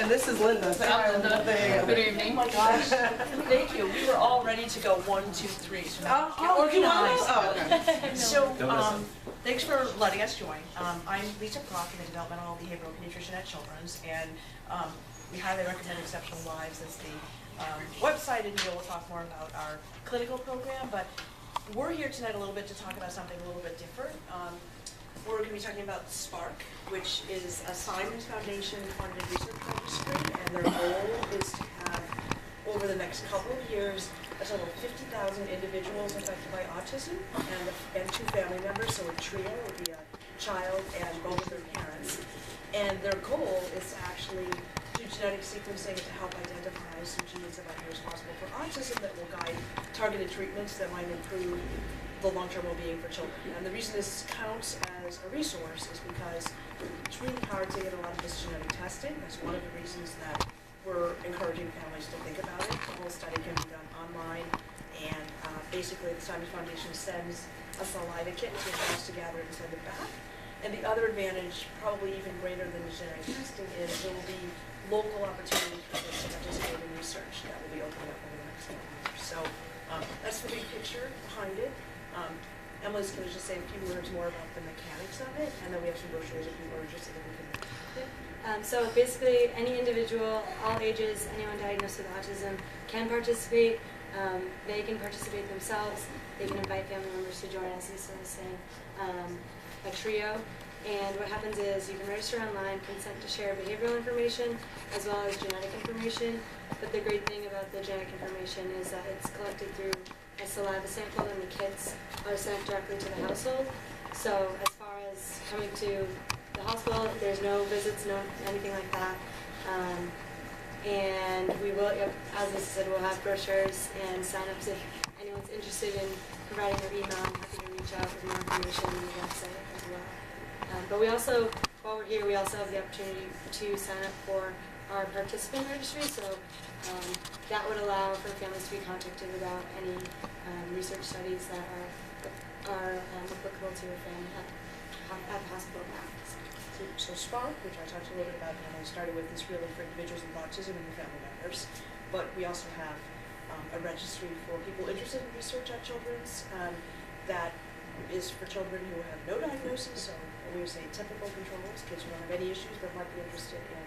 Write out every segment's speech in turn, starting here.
And this is Linda. I'm Linda. Good evening. Oh my gosh. Thank you. We were all ready to go 1, 2, 3. So now get organized. Okay. So, thanks for letting us join. I'm Iep Form in the Developmental Behavioral Pediatrician at Children's, and we highly recommend Exceptional Lives as the website, and we'll talk more about our clinical program. But we're here tonight a little bit to talk about something a little bit different. We're going to be talking about SPARK, which is a Simons Foundation funded research registry, and their goal is to have, over the next couple of years, a total of 50,000 individuals affected by autism and 2 family members, so a trio would be a child and both of their parents. And their goal is to actually do genetic sequencing to help identify some genes that might be responsible for autism that will guide targeted treatments that might improve the long-term well-being for children. And the reason this counts as a resource is because it's really hard to get a lot of this genetic testing. That's one of the reasons that we're encouraging families to think about it. The whole study can be done online, and basically the Simons Foundation sends a saliva kit to us to gather and send it back. And the other advantage, probably even greater than the genetic testing, is there will be local opportunities for kids to participate in research that will be opening up over the next 10 years. So that's the big picture behind it. Emily's going to just say a few words more about the mechanics of it, and then we have some brochures if people are interested in it. So basically, any individual, all ages, anyone diagnosed with autism can participate. They can participate themselves. They can invite family members to join us, instead of saying a trio. And what happens is you can register online, consent to share behavioral information as well as genetic information. But the great thing about the genetic information is that it's collected through a saliva sample, and the kits are sent directly to the household. So as far as coming to the hospital, there's no visits, no anything like that. And we will, as I said, we'll have brochures and sign-ups if anyone's interested in providing their email. I'm happy to reach out with more information on the website as well. But we also, while we're here, we also have the opportunity to sign up for our participant registry. So that would allow for families to be contacted about any research studies that are applicable to your family at the hospital. So SPARK, which I talked a little bit about when I started with, is really for individuals with autism and their family members. But we also have a registry for people interested in research at Children's that is for children who have no diagnosis, so we would say typical controls, kids who don't have any issues but might be interested in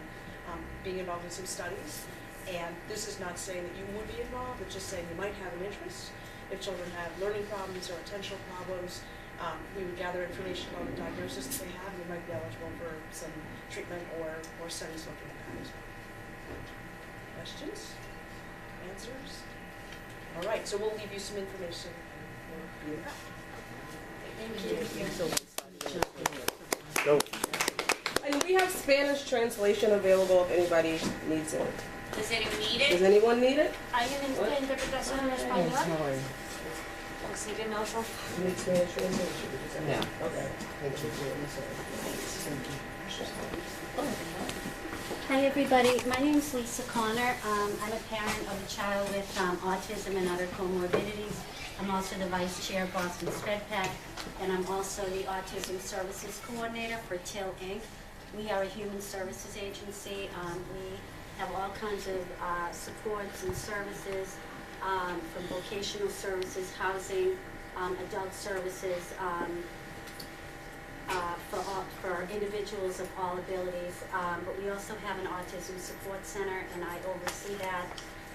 being involved in some studies. And this is not saying that you would be involved, it's just saying you might have an interest. If children have learning problems or attentional problems, we would gather information on the diagnosis that they have, and they might be eligible for some treatment or studies looking at that as well. Questions? Answers? All right, so we'll leave you some information and we'll be back. Thank you. Go. And we have Spanish translation available if anybody needs it. Does anyone need it? Does anyone need it? ¿Alguien necesita interpretación en español? Sí, que no son. Need Spanish translation? No. Okay. Thank you. Hi everybody, my name is Lisa Connor. I'm a parent of a child with autism and other comorbidities. I'm also the vice chair of Boston SpedPac, and I'm also the Autism Services Coordinator for TIL Inc. We are a human services agency. We have all kinds of supports and services, from vocational services, housing, adult services, for individuals of all abilities. But we also have an autism support center, and I oversee that.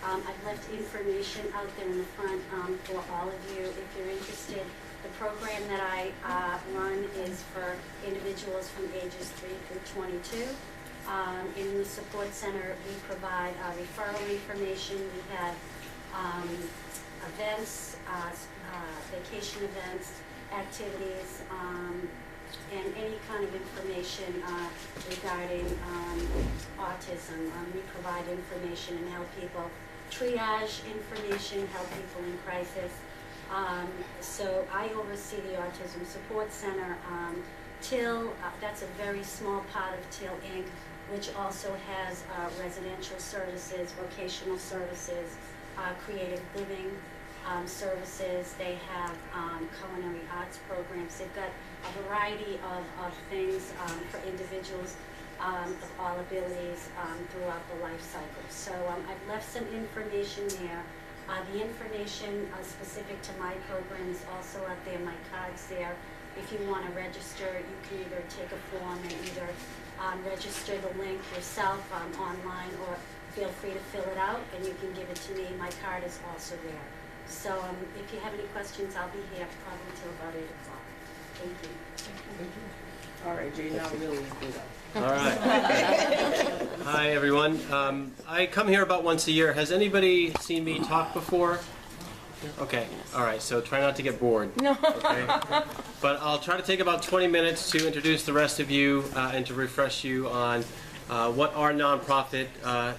I've left information out there in the front for all of you if you're interested. The program that I run is for individuals from ages 3 through 22. In the support center, we provide referral information. We have events, vacation events, activities, and any kind of information regarding autism. We provide information and help people triage information, help people in crisis. So I oversee the Autism Support Center. TIL, that's a very small part of TIL Inc., which also has residential services, vocational services, creative living services. They have culinary arts programs. They've got a variety of things for individuals. of all abilities throughout the life cycle. So I've left some information there. The information specific to my program is also out there, my card's there. If you want to register, you can either take a form and either register the link yourself online, or feel free to fill it out and you can give it to me. My card is also there. So if you have any questions, I'll be here probably until about 8 o'clock. Thank you. All right, Jay, now really do that. All right. Hi, everyone. I come here about once a year. Has anybody seen me talk before? Okay. All right. So try not to get bored. No. Okay. But I'll try to take about 20 minutes to introduce the rest of you and to refresh you on what our nonprofit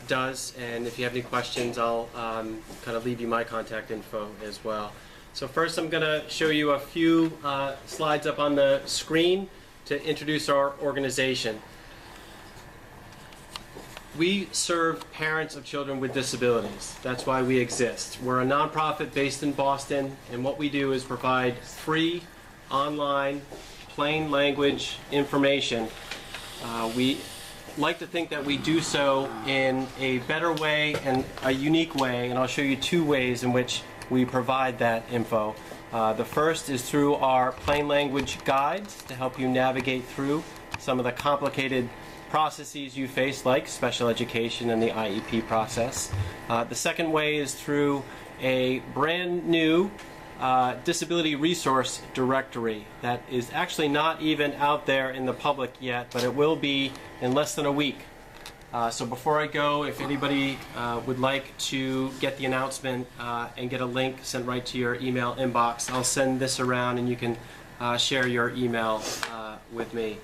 does. And if you have any questions, I'll kind of leave you my contact info as well. So first, I'm going to show you a few slides up on the screen to introduce our organization. We serve parents of children with disabilities. That's why we exist. We're a nonprofit based in Boston, and what we do is provide free, online, plain language information. We like to think that we do so in a better way and a unique way, and I'll show you two ways in which we provide that info. The first is through our plain language guides to help you navigate through some of the complicated processes you face, like special education and the IEP process. The second way is through a brand new disability resource directory that is actually not even out there in the public yet, but it will be in less than a week. So before I go, if anybody would like to get the announcement and get a link sent right to your email inbox, I'll send this around and you can share your email with me.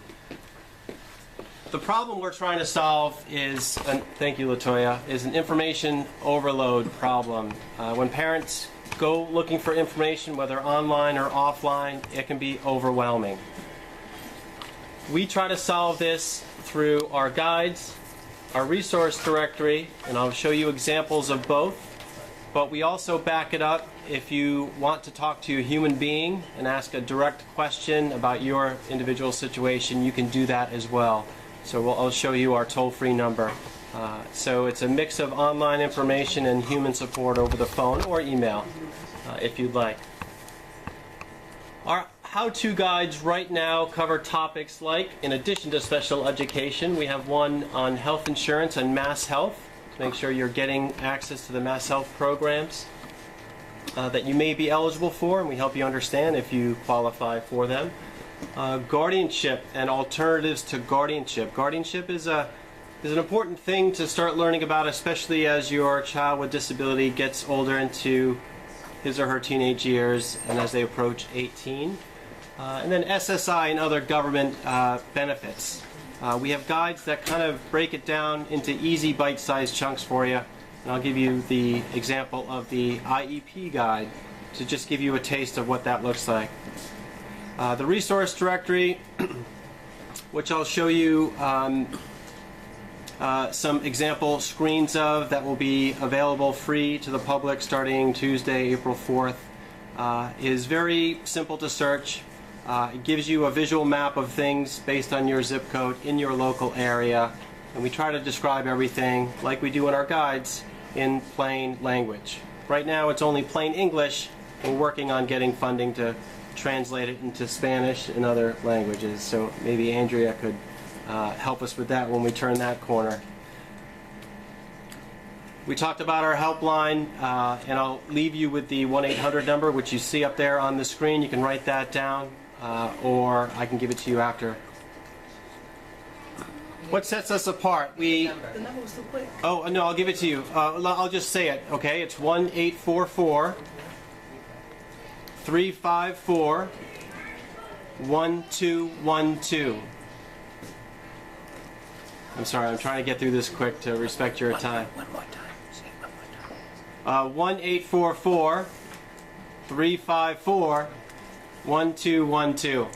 The problem we're trying to solve is, thank you LaToya, is an information overload problem. When parents go looking for information, whether online or offline, it can be overwhelming. We try to solve this through our guides, our resource directory, and I'll show you examples of both, but we also back it up if you want to talk to a human being and ask a direct question about your individual situation. You can do that as well. So I'll show you our toll-free number. So it's a mix of online information and human support over the phone or email if you'd like. Our how-to guides right now cover topics like, in addition to special education, we have one on health insurance and mass health, to make sure you're getting access to the mass health programs that you may be eligible for, and we help you understand if you qualify for them. Guardianship and alternatives to guardianship. Guardianship is an important thing to start learning about, especially as your child with disability gets older into his or her teenage years and as they approach 18. And then SSI and other government benefits. We have guides that kind of break it down into easy bite-sized chunks for you. And I'll give you the example of the IEP guide to just give you a taste of what that looks like. The resource directory, which I'll show you some example screens of, that will be available free to the public starting Tuesday, April 4th, is very simple to search. It gives you a visual map of things based on your zip code in your local area, and we try to describe everything like we do in our guides in plain language. Right now it's only plain English. We're working on getting funding to translate it into Spanish and other languages, so maybe Andrea could help us with that when we turn that corner. We talked about our helpline, and I'll leave you with the 1-800 number, which you see up there on the screen. You can write that down, or I can give it to you after. What sets us apart? The number was too quick. Oh, no, I'll give it to you. I'll just say it, okay? It's 1-844-354-1212. I'm sorry, I'm trying to get through this quick to respect your time. One more time. Say it one more time. 1-844-354-1212.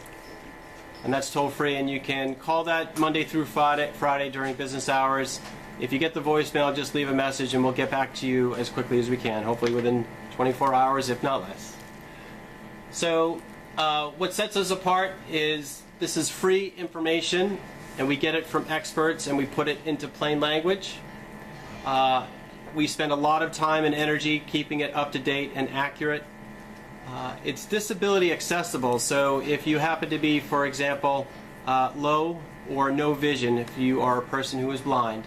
And that's toll free, and you can call that Monday through Friday during business hours. If you get the voicemail, just leave a message and we'll get back to you as quickly as we can, hopefully within 24 hours, if not less. So what sets us apart is this is free information and we get it from experts and we put it into plain language. We spend a lot of time and energy keeping it up to date and accurate. It's disability accessible, so if you happen to be, for example, low or no vision, if you are a person who is blind,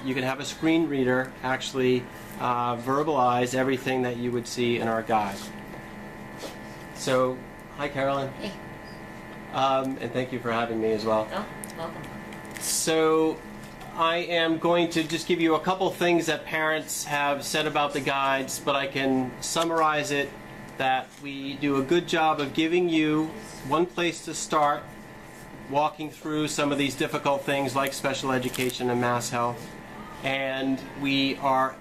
you can have a screen reader actually verbalize everything that you would see in our guide. So, hi Carolyn. Hey. And thank you for having me as well. Oh, welcome. So, I am going to just give you a couple things that parents have said about the guides, but I can summarize it that we do a good job of giving you one place to start walking through some of these difficult things like special education and mass health. And we are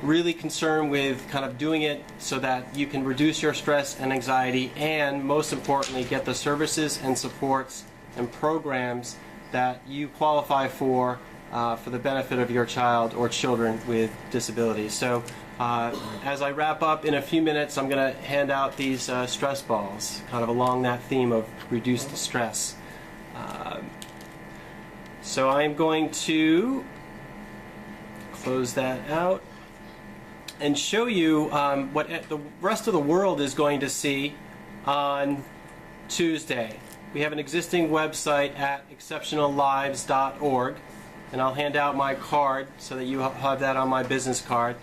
really concerned with kind of doing it so that you can reduce your stress and anxiety, and most importantly, get the services and supports and programs that you qualify for the benefit of your child or children with disabilities. So as I wrap up in a few minutes, I'm going to hand out these stress balls, kind of along that theme of reduced stress. So I'm going to close that out and show you what the rest of the world is going to see on Tuesday. We have an existing website at exceptionallives.org, and I'll hand out my card so that you have that on my business card.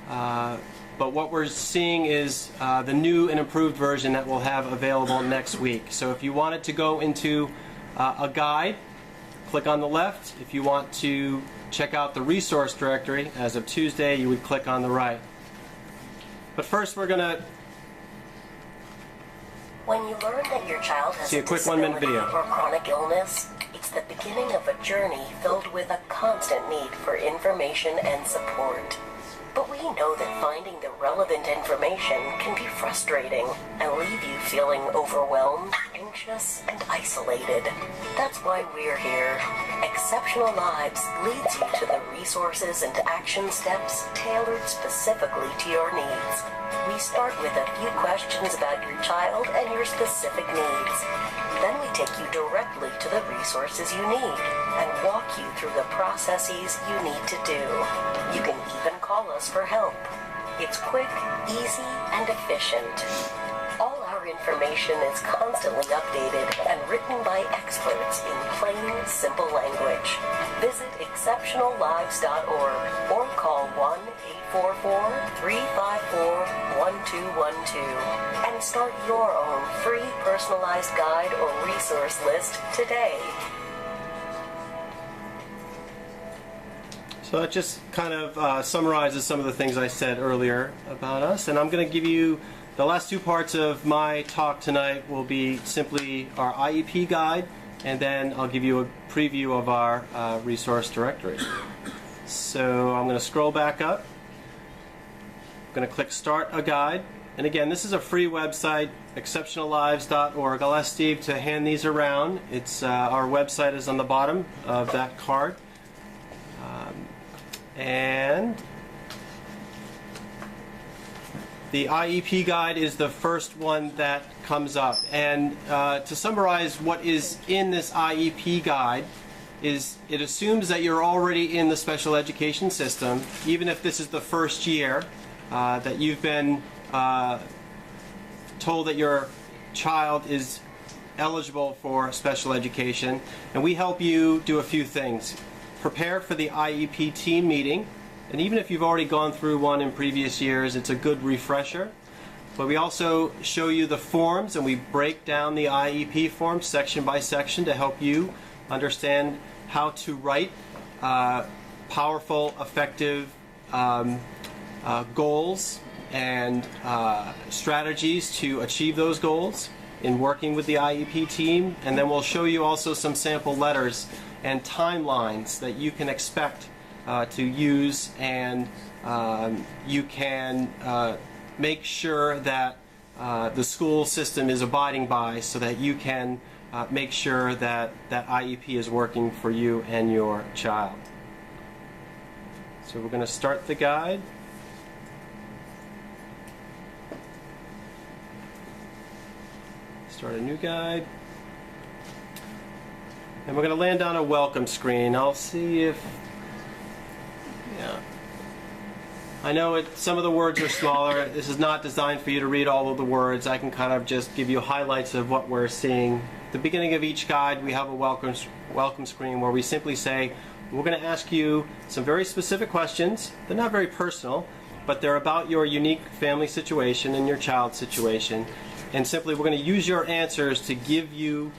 But what we're seeing is the new and improved version that we'll have available next week. So if you wanted to go into a guide, click on the left. If you want to check out the resource directory, as of Tuesday, you would click on the right. But first we're going to When you learn that your child has see a quick 1-minute video. or chronic illness, it's the beginning of a journey filled with a constant need for information and support. But we know that finding the relevant information can be frustrating and leave you feeling overwhelmed, anxious, and isolated. That's why we're here. Exceptional Lives leads you to the resources and action steps tailored specifically to your needs. We start with a few questions about your child and your specific needs. Then we take you directly to the resources you need and walk you through the processes you need to do. You can even call us for help. It's quick, easy, and efficient. All our information is constantly updated and written by experts in plain, simple language. Visit exceptionallives.org or call 1-844-354-1212 and start your own free personalized guide or resource list today. So that just kind of summarizes some of the things I said earlier about us, and I'm going to give you the last two parts of my talk tonight will be simply our IEP guide, and then I'll give you a preview of our resource directory. So I'm going to scroll back up. I'm going to click Start a Guide, and again, this is a free website, exceptionallives.org. I'll ask Steve to hand these around. It's our website is on the bottom of that card. And the IEP guide is the first one that comes up. And to summarize what is in this IEP guide is it assumes that you're already in the special education system, even if this is the first year that you've been told that your child is eligible for special education. And we help you do a few things. Prepare for the IEP team meeting, and even if you've already gone through one in previous years, it's a good refresher. But we also show you the forms, and we break down the Iep forms section by section to help you understand how to write powerful, effective goals and strategies to achieve those goals in working with the IEP team. And then we'll show you also some sample letters and timelines that you can expect to use, and you can make sure that the school system is abiding by, so that you can make sure that that IEP is working for you and your child. So we're going to start the guide. Start a new guide. And we're going to land on a welcome screen. I'll see if... Yeah. I know some of the words are smaller. This is not designed for you to read all of the words. I can kind of just give you highlights of what we're seeing. At the beginning of each guide, we have a welcome screen where we simply say, we're going to ask you some very specific questions. They're not very personal, but they're about your unique family situation and your child's situation. And simply, we're going to use your answers to give you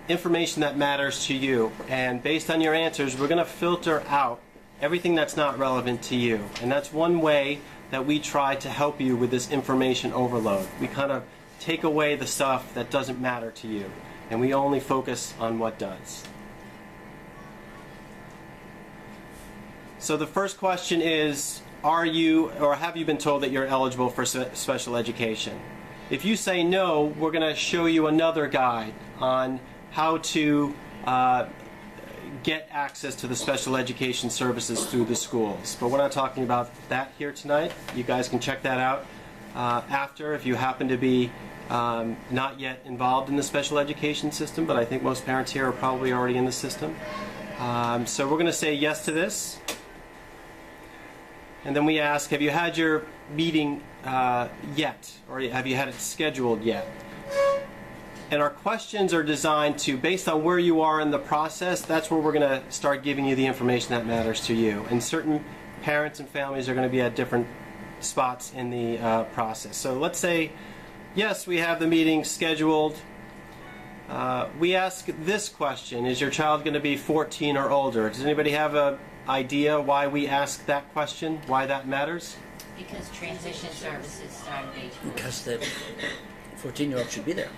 information that matters to you. And based on your answers, we're going to filter out everything that's not relevant to you. And that's one way that we try to help you with this information overload. We kind of take away the stuff that doesn't matter to you, and we only focus on what does. So the first question is, are you or have you been told that you're eligible for special education? If you say no, we're going to show you another guide on how to get access to the special education services through the schools. But we're not talking about that here tonight. You guys can check that out after if you happen to be not yet involved in the special education system, but I think most parents here are probably already in the system. So we're going to say yes to this. And then we ask, have you had your meeting yet? Or have you had it scheduled yet? And our questions are designed to, based on where you are in the process, that's where we're going to start giving you the information that matters to you. And certain parents and families are going to be at different spots in the process. So let's say, yes, we have the meeting scheduled. We ask this question, is your child going to be 14 or older? Does anybody have an idea why we ask that question, why that matters? Because transition services start at age 4. Because the 14-year-old should be there.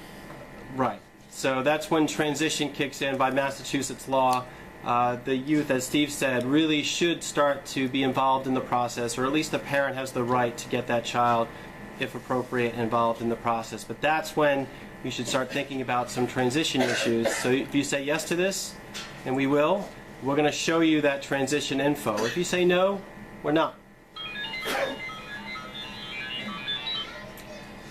Right. So that's when transition kicks in by Massachusetts law. The youth, as Steve said, really should start to be involved in the process, or at least the parent has the right to get that child, if appropriate, involved in the process. But that's when you should start thinking about some transition issues. So if you say yes to this, and we will, we're going to show you that transition info. If you say no, we're not.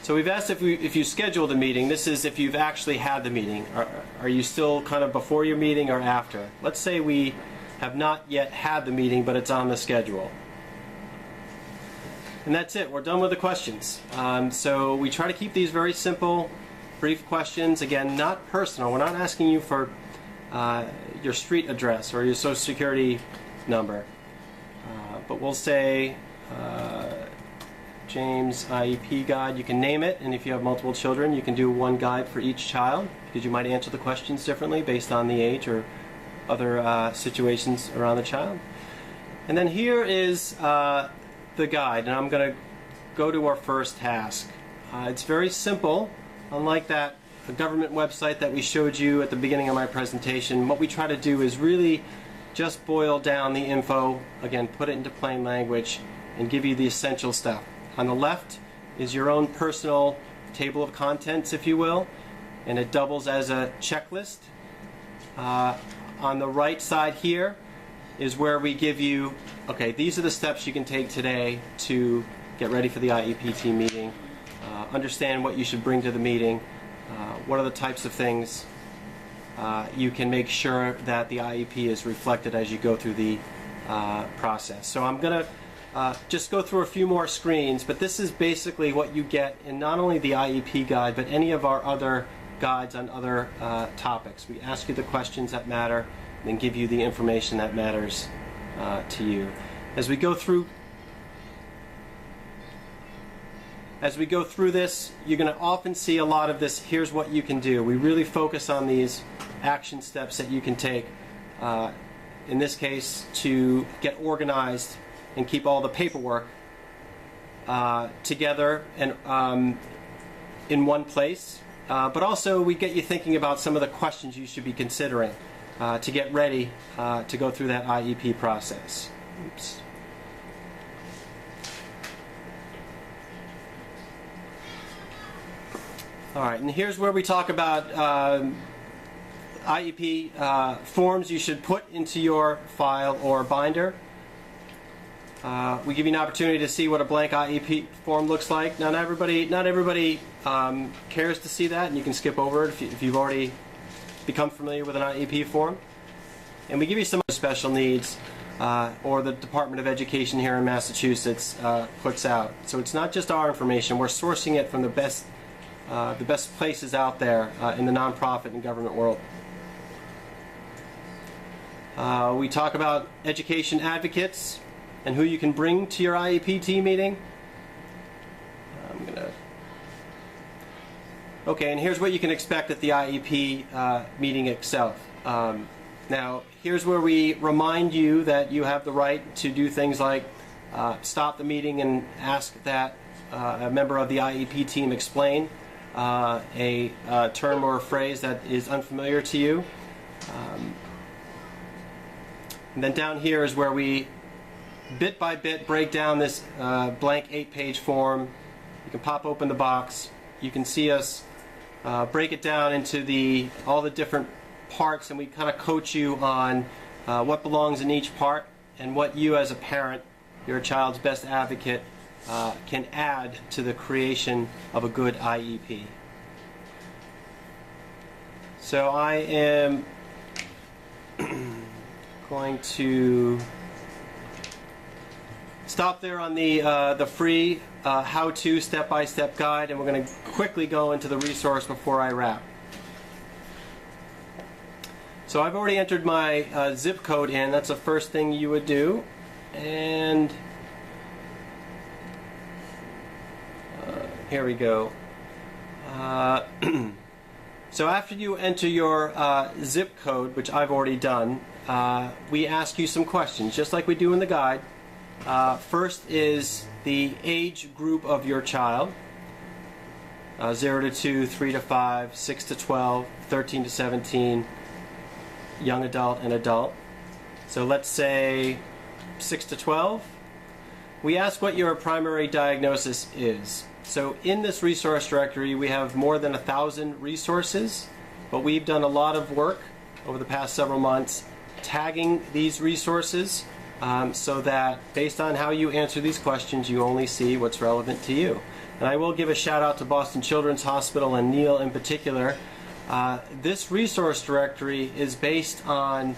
So we've asked if you scheduled a meeting. This is if you've actually had the meeting. Are you still kind of before your meeting or after? Let's say we have not yet had the meeting, but it's on the schedule. And that's it. We're done with the questions. So we try to keep these very simple, brief questions. Again, not personal. We're not asking you for your street address or your social security number. But we'll say... James IEP guide, you can name it, and if you have multiple children, you can do one guide for each child, because you might answer the questions differently based on the age or other situations around the child. And then here is the guide, and I'm going to go to our first task. It's very simple. Unlike that government website that we showed you at the beginning of my presentation, what we try to do is really just boil down the info, again, put it into plain language, and give you the essential stuff. On the left is your own personal table of contents, if you will, and it doubles as a checklist. On the right side here is where we give you, okay, these are the steps you can take today to get ready for the IEP team meeting, understand what you should bring to the meeting, what are the types of things you can make sure that the IEP is reflected as you go through the process. So I'm going to just go through a few more screens, but this is basically what you get in not only the IEP guide, but any of our other guides on other topics. We ask you the questions that matter, and then give you the information that matters to you. As we go through this, you're going to often see a lot of this, here's what you can do. We really focus on these action steps that you can take, in this case, to get organized and keep all the paperwork together and in one place. But also we get you thinking about some of the questions you should be considering to get ready to go through that IEP process. Oops. All right, and here's where we talk about IEP forms you should put into your file or binder. We give you an opportunity to see what a blank Iep form looks like. Now, not everybody cares to see that, and you can skip over it if you've already become familiar with an IEP form. And we give you some special needs or the Department of Education here in Massachusetts puts out. So it's not just our information, we're sourcing it from the best places out there in the nonprofit and government world. We talk about education advocates and who you can bring to your IEP meeting. Okay, and here's what you can expect at the IEP meeting itself. Now, here's where we remind you that you have the right to do things like stop the meeting and ask that a member of the IEP team explain a term or a phrase that is unfamiliar to you. And then down here is where we bit by bit break down this blank 8-page form. You can pop open the box. You can see us break it down into all the different parts, and we kind of coach you on what belongs in each part and what you as a parent, your child's best advocate, can add to the creation of a good IEP. So I am going to stop there on the free how-to step-by-step guide, and we're going to quickly go into the resource before I wrap. So I've already entered my zip code in. That's the first thing you would do. And here we go. So after you enter your zip code, which I've already done, we ask you some questions, just like we do in the guide. First is the age group of your child. 0 to 2, 3 to 5, 6 to 12, 13 to 17, young adult and adult. So let's say 6 to 12. We ask what your primary diagnosis is. So in this resource directory we have more than 1,000 resources, but we've done a lot of work over the past several months tagging these resources so that based on how you answer these questions you only see what's relevant to you. And I will give a shout out to Boston Children's Hospital and Neil in particular. This resource directory is based on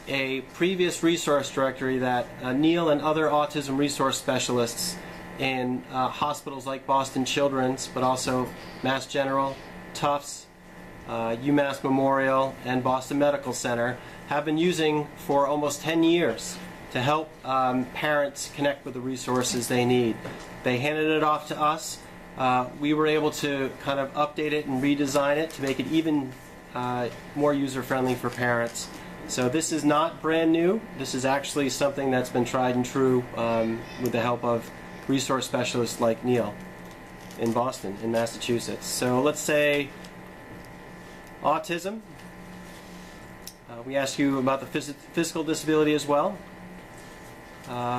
a previous resource directory that Neil and other autism resource specialists in hospitals like Boston Children's, but also Mass General, Tufts, UMass Memorial, and Boston Medical Center have been using for almost 10 years to help parents connect with the resources they need. They handed it off to us. We were able to kind of update it and redesign it to make it even more user-friendly for parents. So this is not brand new. This is actually something that's been tried and true with the help of resource specialists like Neil in Boston, in Massachusetts. So let's say autism. We ask you about the physical disability as well.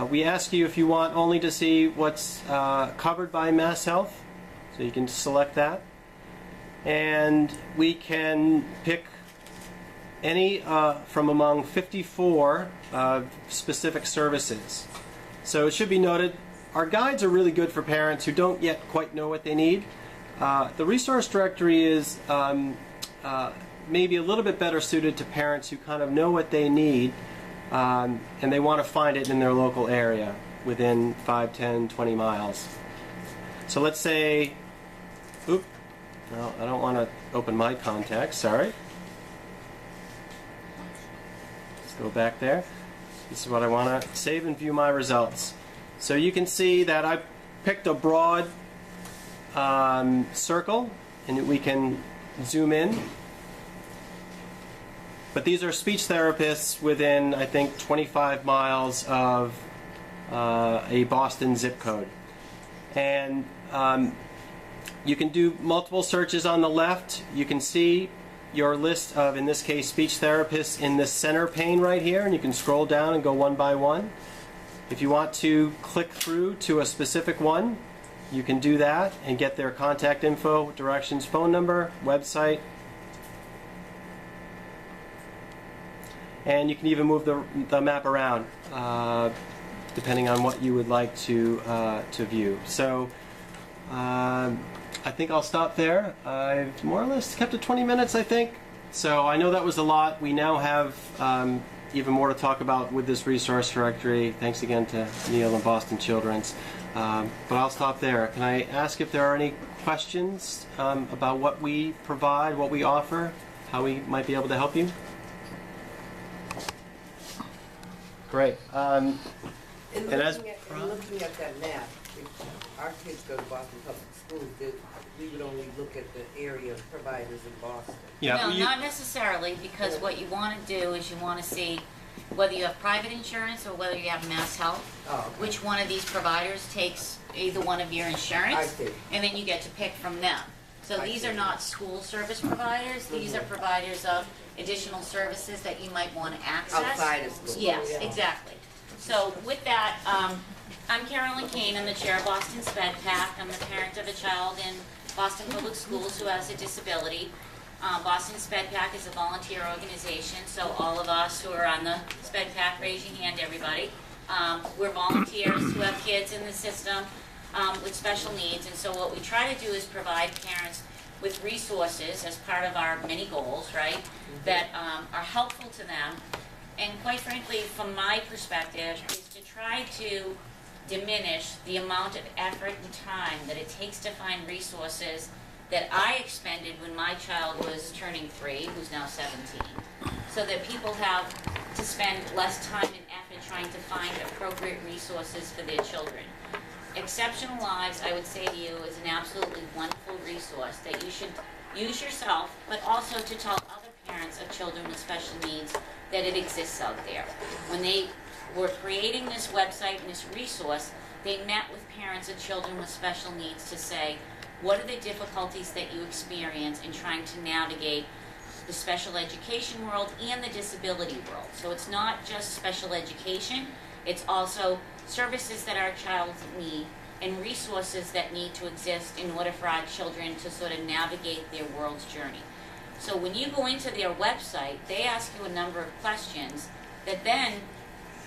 We ask you if you want only to see what's covered by Mass Health, so you can select that. And we can pick any from among 54 specific services. So it should be noted, our guides are really good for parents who don't yet quite know what they need. The resource directory is maybe a little bit better suited to parents who kind of know what they need and they want to find it in their local area within 5, 10, 20 miles. So let's say, oop, no, I don't want to open my contacts, sorry. Let's go back there. This is what I want to save and view my results. So you can see that I picked a broad circle, and we can zoom in. But these are speech therapists within, I think, 25 miles of a Boston zip code. And you can do multiple searches on the left. You can see your list of, in this case, speech therapists in this center pane right here, and you can scroll down and go one by one. If you want to click through to a specific one, you can do that and get their contact info, directions, phone number, website. And you can even move the map around depending on what you would like to view. So I think I'll stop there. I've more or less kept it 20 minutes, I think. So I know that was a lot. We now have even more to talk about with this resource directory. Thanks again to Neil and Boston Children's. But I'll stop there. Can I ask if there are any questions about what we provide, what we offer, how we might be able to help you? Great. In And as- looking at that map, if our kids go to Boston Public Schools, we would only look at the area of providers in Boston. Yeah. No, well, you- not necessarily, because what you want to do is you want to see whether you have private insurance or whether you have Mass Health, Oh, okay. which one of these providers takes either one of your I insurance, see. and then you get to pick from them. So I these see. are not school service providers, these are providers of additional services that you might want to access. Outside of school. Yes, Yeah. exactly. So with that, I'm Carolyn Kane, I'm the chair of Boston SpedPac. I'm the parent of a child in Boston Public Schools who has a disability. Boston SpedPac is a volunteer organization, so all of us who are on the SpedPac, raise your hand, everybody. We're volunteers who have kids in the system with special needs, and so what we try to do is provide parents with resources as part of our many goals, right, that are helpful to them. And quite frankly, from my perspective, is to try to diminish the amount of effort and time that it takes to find resources that I expended when my child was turning 3, who's now 17, so that people have to spend less time and effort trying to find appropriate resources for their children. Exceptional Lives, I would say to you, is an absolutely wonderful resource that you should use yourself, but also to tell other parents of children with special needs that it exists out there. When they were creating this website and this resource, they met with parents of children with special needs to say, what are the difficulties that you experience in trying to navigate the special education world and the disability world? So it's not just special education, it's also services that our child need and resources that need to exist in order for our children to sort of navigate their world's journey. So when you go into their website, they ask you a number of questions that then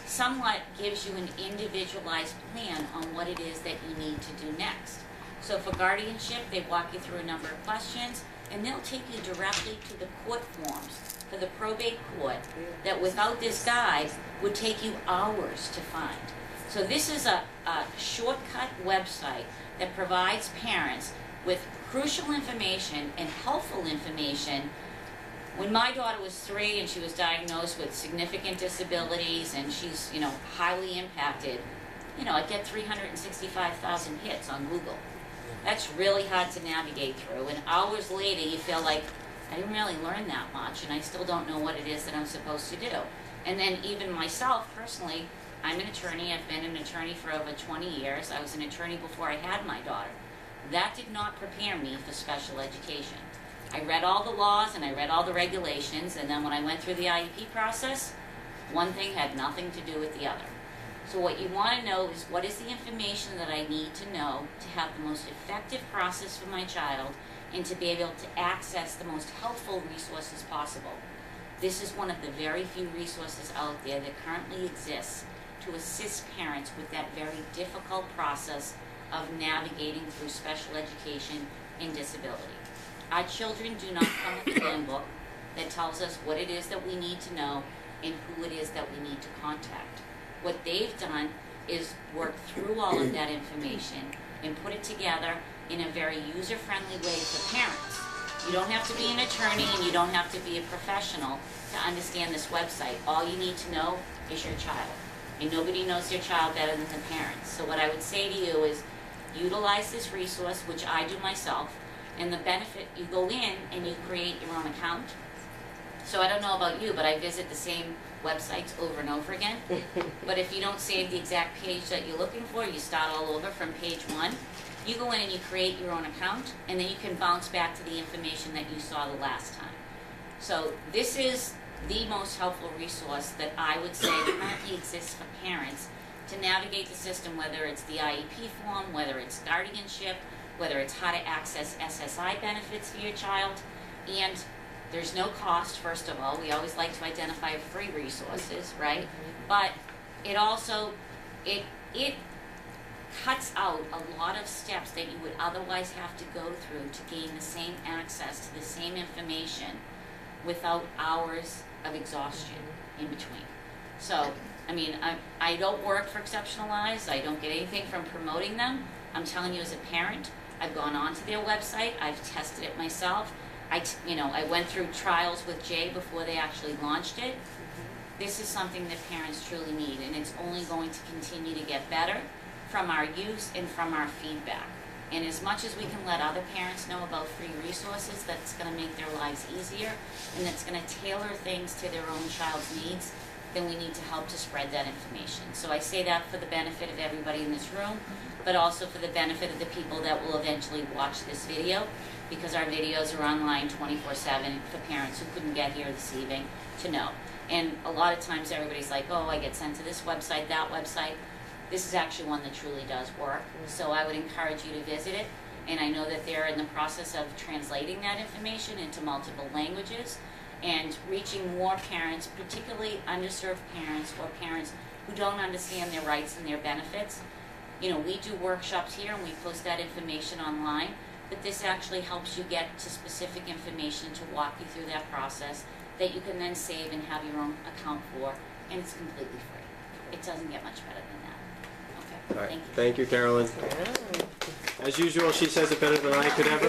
somewhat gives you an individualized plan on what it is that you need to do next. So for guardianship, they walk you through a number of questions, and they'll take you directly to the court forms for the probate court that without this guide would take you hours to find. So this is a shortcut website that provides parents with crucial information and helpful information. When my daughter was 3 and she was diagnosed with significant disabilities and she's, highly impacted, I get 365,000 hits on Google. That's really hard to navigate through, and hours later you feel like, I didn't really learn that much and I still don't know what it is that I'm supposed to do. And then even myself personally, I'm an attorney, I've been an attorney for over 20 years. I was an attorney before I had my daughter. That did not prepare me for special education. I read all the laws and I read all the regulations, and then when I went through the IEP process, one thing had nothing to do with the other. So what you want to know is, what is the information that I need to know to have the most effective process for my child and to be able to access the most helpful resources possible. This is one of the very few resources out there that currently exists to assist parents with that very difficult process of navigating through special education and disability. Our children do not come with a handbook that tells us what it is that we need to know and who it is that we need to contact. What they've done is work through all of that information and put it together in a very user-friendly way for parents. You don't have to be an attorney and you don't have to be a professional to understand this website. All you need to know is your child. And nobody knows their child better than the parents. So what I would say to you is, utilize this resource, which I do myself, and the benefit, you go in and you create your own account. So I don't know about you, but I visit the same websites over and over again. But if you don't save the exact page that you're looking for, you start all over from page 1. You go in and you create your own account, and then you can bounce back to the information that you saw the last time. So this is the most helpful resource that I would say currently exists for parents to navigate the system, whether it's the Iep Form, whether it's guardianship, whether it's how to access SSI benefits for your child. And there's no cost, first of all. We always like to identify free resources, right? But it also, it cuts out a lot of steps that you would otherwise have to go through to gain the same access to the same information without hours of exhaustion in between. So, I mean, I don't work for Exceptional Lives. I don't get anything from promoting them. I'm telling you as a parent, I've gone onto their website. I've tested it myself. I went through trials with Jay before they actually launched it. This is something that parents truly need, and it's only going to continue to get better from our use and from our feedback. And as much as we can let other parents know about free resources that's going to make their lives easier and that's going to tailor things to their own child's needs, then we need to help to spread that information. So I say that for the benefit of everybody in this room, but also for the benefit of the people that will eventually watch this video, because our videos are online 24/7 for parents who couldn't get here this evening to know. And a lot of times everybody's like, oh, I get sent to this website, that website. This is actually one that truly does work. So I would encourage you to visit it. And I know that they're in the process of translating that information into multiple languages and reaching more parents, particularly underserved parents or parents who don't understand their rights and their benefits. You know, we do workshops here and we post that information online, but this actually helps you get to specific information to walk you through that process that you can then save and have your own account for, and it's completely free. It doesn't get much better than that. Okay, All right. thank you. Thank you, Carolyn. As usual, she says it better than I could ever.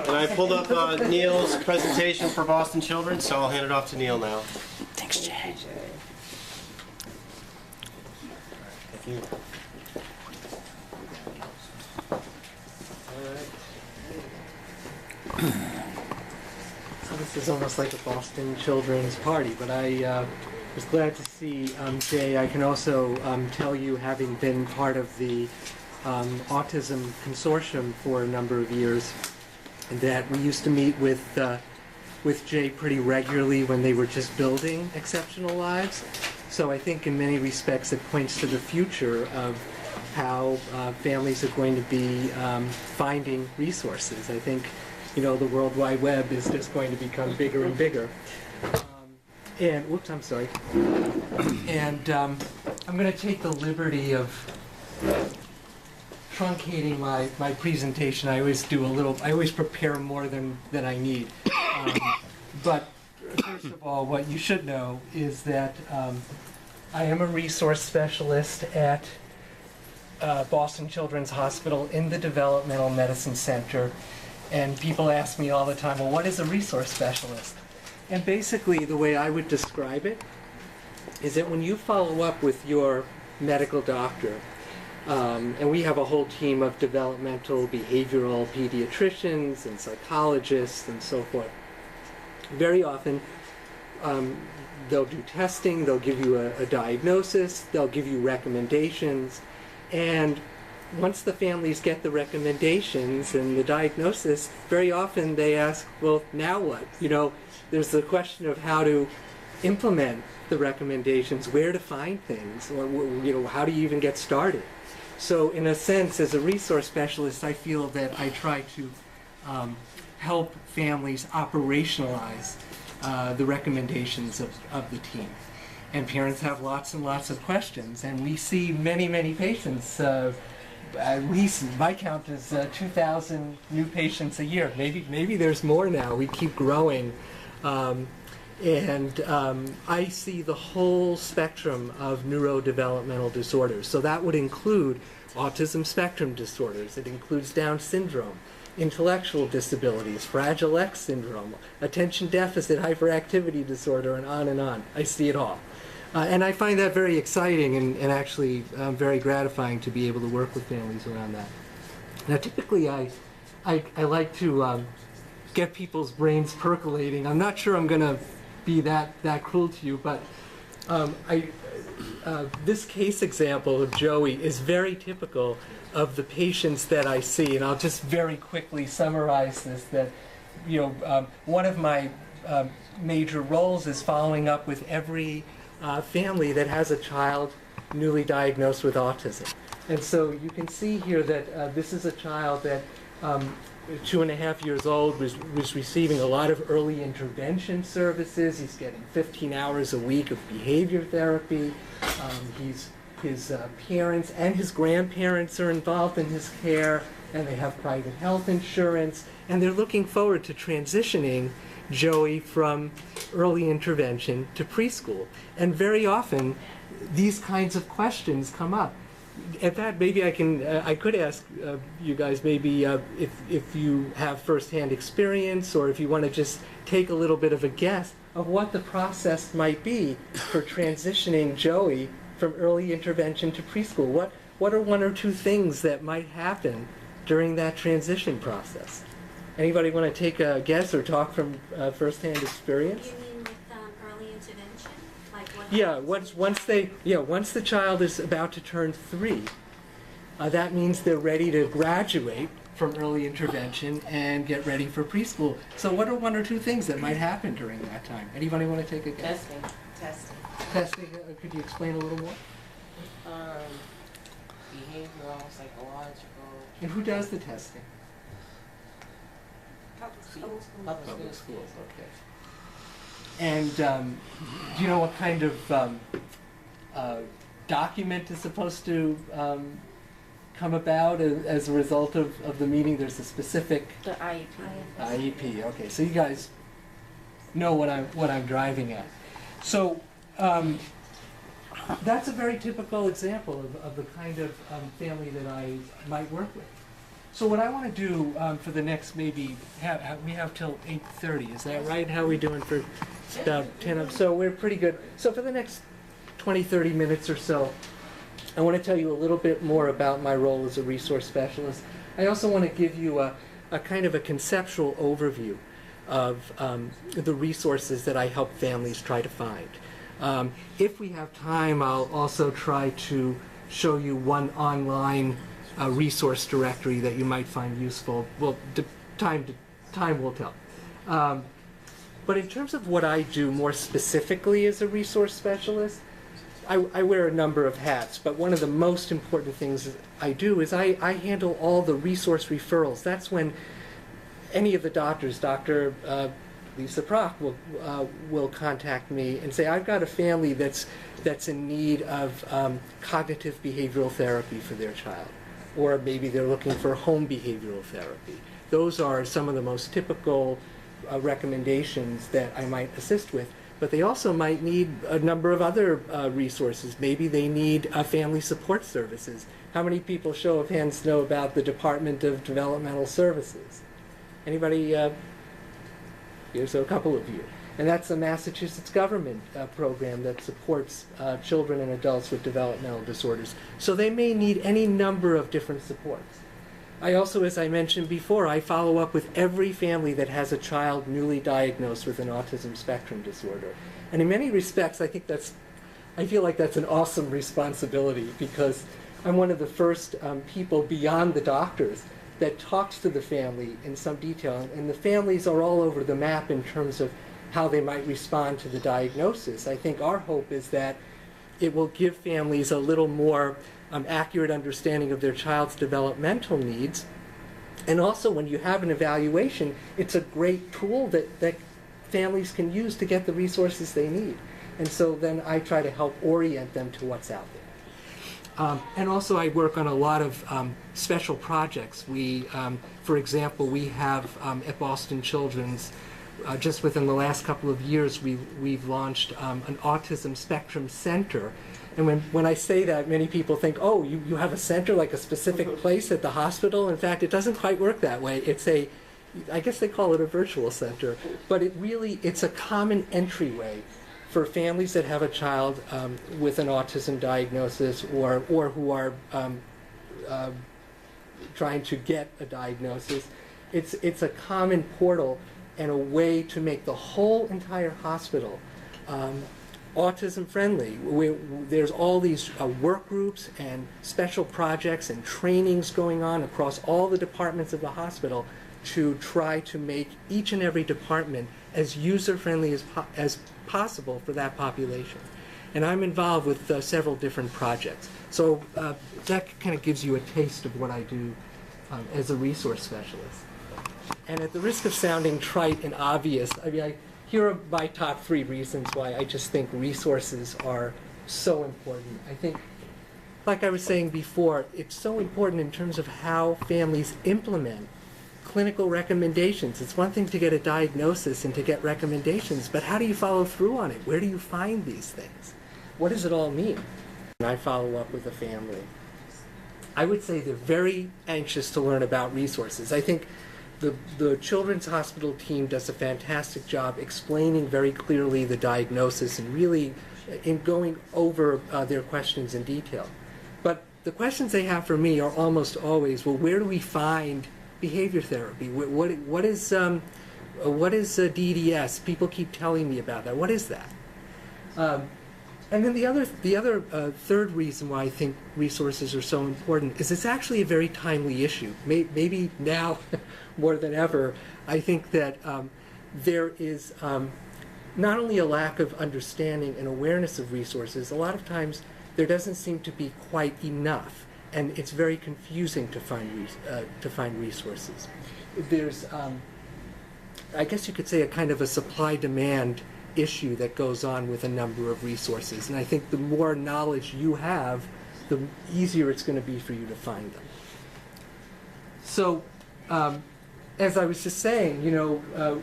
And I pulled up Neil's presentation for Boston Children, so I'll hand it off to Neil now. Thanks, Jay. Thank you. So this is almost like a Boston Children's party, but I was glad to see Jay. I can also tell you, having been part of the Autism Consortium for a number of years, that we used to meet with Jay pretty regularly when they were just building Exceptional Lives. So I think in many respects it points to the future of how families are going to be finding resources. I think, you know, the World Wide Web is just going to become bigger and bigger. And, whoops, I'm sorry. And I'm going to take the liberty of truncating my presentation. I always do I always prepare more than I need. But first of all, what you should know is that I am a resource specialist at Boston Children's Hospital in the Developmental Medicine Center. And people ask me all the time, well, what is a resource specialist? And basically, the way I would describe it is that when you follow up with your medical doctor, and we have a whole team of developmental, behavioral pediatricians and psychologists and so forth, very often they'll do testing, they'll give you a diagnosis, they'll give you recommendations, and once the families get the recommendations and the diagnosis, very often they ask, well, now what? You know, there's the question of how to implement the recommendations, where to find things, or, you know, how do you even get started? So in a sense, as a resource specialist, I feel that I try to help families operationalize the recommendations of the team. And parents have lots and lots of questions, and we see many, many patients. At least my count is 2,000 new patients a year. Maybe there's more now. We keep growing. I see the whole spectrum of neurodevelopmental disorders. So that would include autism spectrum disorders. It includes Down syndrome, intellectual disabilities, Fragile X syndrome, attention deficit hyperactivity disorder, and on and on. I see it all. And I find that very exciting and actually very gratifying to be able to work with families around that. Now, typically, I like to get people's brains percolating. I'm not sure I'm going to be that cruel to you, but this case example of Joey is very typical of the patients that I see, and I'll just very quickly summarize this. That, you know, one of my major roles is following up with every family that has a child newly diagnosed with autism. And so you can see here that this is a child that 2.5 years old, was receiving a lot of early intervention services. He's getting 15 hours a week of behavior therapy. His parents and his grandparents are involved in his care, and they have private health insurance, and they're looking forward to transitioning Joey from early intervention to preschool. And very often, these kinds of questions come up. In fact, maybe I could ask you guys maybe if you have firsthand experience, or if you want to just take a little bit of a guess of what the process might be for transitioning Joey from early intervention to preschool. What are one or two things that might happen during that transition process? Anybody want to take a guess or talk from firsthand experience? You mean with early intervention? Like what Yeah, happens? once the child is about to turn 3, that means they're ready to graduate from early intervention and get ready for preschool. So what are one or two things that might happen during that time? Anybody want to take a guess? Testing. Testing, could you explain a little more? Behavioral, psychological. And who does the testing? Public schools, okay. And do you know what kind of document is supposed to come about as a result of the meeting? There's a specific The IEP. IEP. Okay, so you guys know what I'm driving at. So that's a very typical example of the kind of family that I might work with. So what I want to do for the next maybe, we have till 8:30, is that right? How are we doing for about 10? So we're pretty good. So for the next 20, 30 minutes or so, I want to tell you a little bit more about my role as a resource specialist. I also want to give you a kind of a conceptual overview of the resources that I help families try to find. If we have time, I'll also try to show you one online resource directory that you might find useful. Well, time will tell. But in terms of what I do more specifically as a resource specialist, I wear a number of hats, but one of the most important things I do is I handle all the resource referrals. That's when any of the doctors, Dr. Lisa Prock will contact me and say, I've got a family that's in need of cognitive behavioral therapy for their child, or maybe they're looking for home behavioral therapy. Those are some of the most typical recommendations that I might assist with. But they also might need a number of other resources. Maybe they need family support services. How many people, show of hands, know about the Department of Developmental Services? Anybody? Here's a couple of you. And that's a Massachusetts government program that supports children and adults with developmental disorders. So they may need any number of different supports. I also, as I mentioned before, I follow up with every family that has a child newly diagnosed with an autism spectrum disorder. And in many respects, I feel like that's an awesome responsibility, because I'm one of the first people beyond the doctors that talks to the family in some detail. And the families are all over the map in terms of how they might respond to the diagnosis. I think our hope is that it will give families a little more accurate understanding of their child's developmental needs. And also, when you have an evaluation, it's a great tool that families can use to get the resources they need. And so then I try to help orient them to what's out there. And also I work on a lot of special projects. For example, we have at Boston Children's, just within the last couple of years, we've launched an Autism Spectrum Center. And when I say that, many people think, oh, you have a center, like a specific place at the hospital. In fact, it doesn't quite work that way. I guess they call it a virtual center, but it's a common entryway for families that have a child with an autism diagnosis, or who are trying to get a diagnosis. It's a common portal and a way to make the whole entire hospital autism friendly. There's all these work groups and special projects and trainings going on across all the departments of the hospital to try to make each and every department as user-friendly as possible for that population. And I'm involved with several different projects. So that kind of gives you a taste of what I do as a resource specialist. And at the risk of sounding trite and obvious, here are my top 3 reasons why I just think resources are so important. I think, like I was saying before, it's so important in terms of how families implement clinical recommendations. It's one thing to get a diagnosis and to get recommendations, but how do you follow through on it? Where do you find these things? What does it all mean? And I follow up with a family. I would say they're very anxious to learn about resources. I think the Children's Hospital team does a fantastic job explaining very clearly the diagnosis and really in going over their questions in detail. But the questions they have for me are almost always, well, where do we find behavior therapy? What is DDS? People keep telling me about that. What is that? And then the other third reason why I think resources are so important is it's actually a very timely issue. Maybe now more than ever, I think that there is not only a lack of understanding and awareness of resources, a lot of times there doesn't seem to be quite enough, and it's very confusing to find resources. There's, I guess you could say, a kind of a supply-demand issue that goes on with a number of resources, and I think the more knowledge you have, the easier it's going to be for you to find them. So, as I was just saying, you know,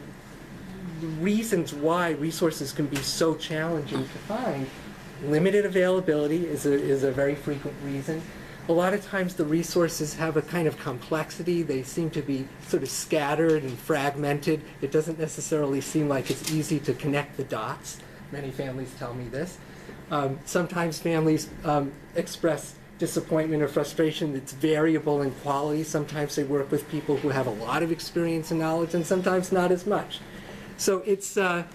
the reasons why resources can be so challenging to find, limited availability is a very frequent reason. A lot of times the resources have a kind of complexity. They seem to be sort of scattered and fragmented. It doesn't necessarily seem like it's easy to connect the dots. Many families tell me this. Sometimes families express disappointment or frustration that's variable in quality. Sometimes they work with people who have a lot of experience and knowledge, and sometimes not as much. So it's a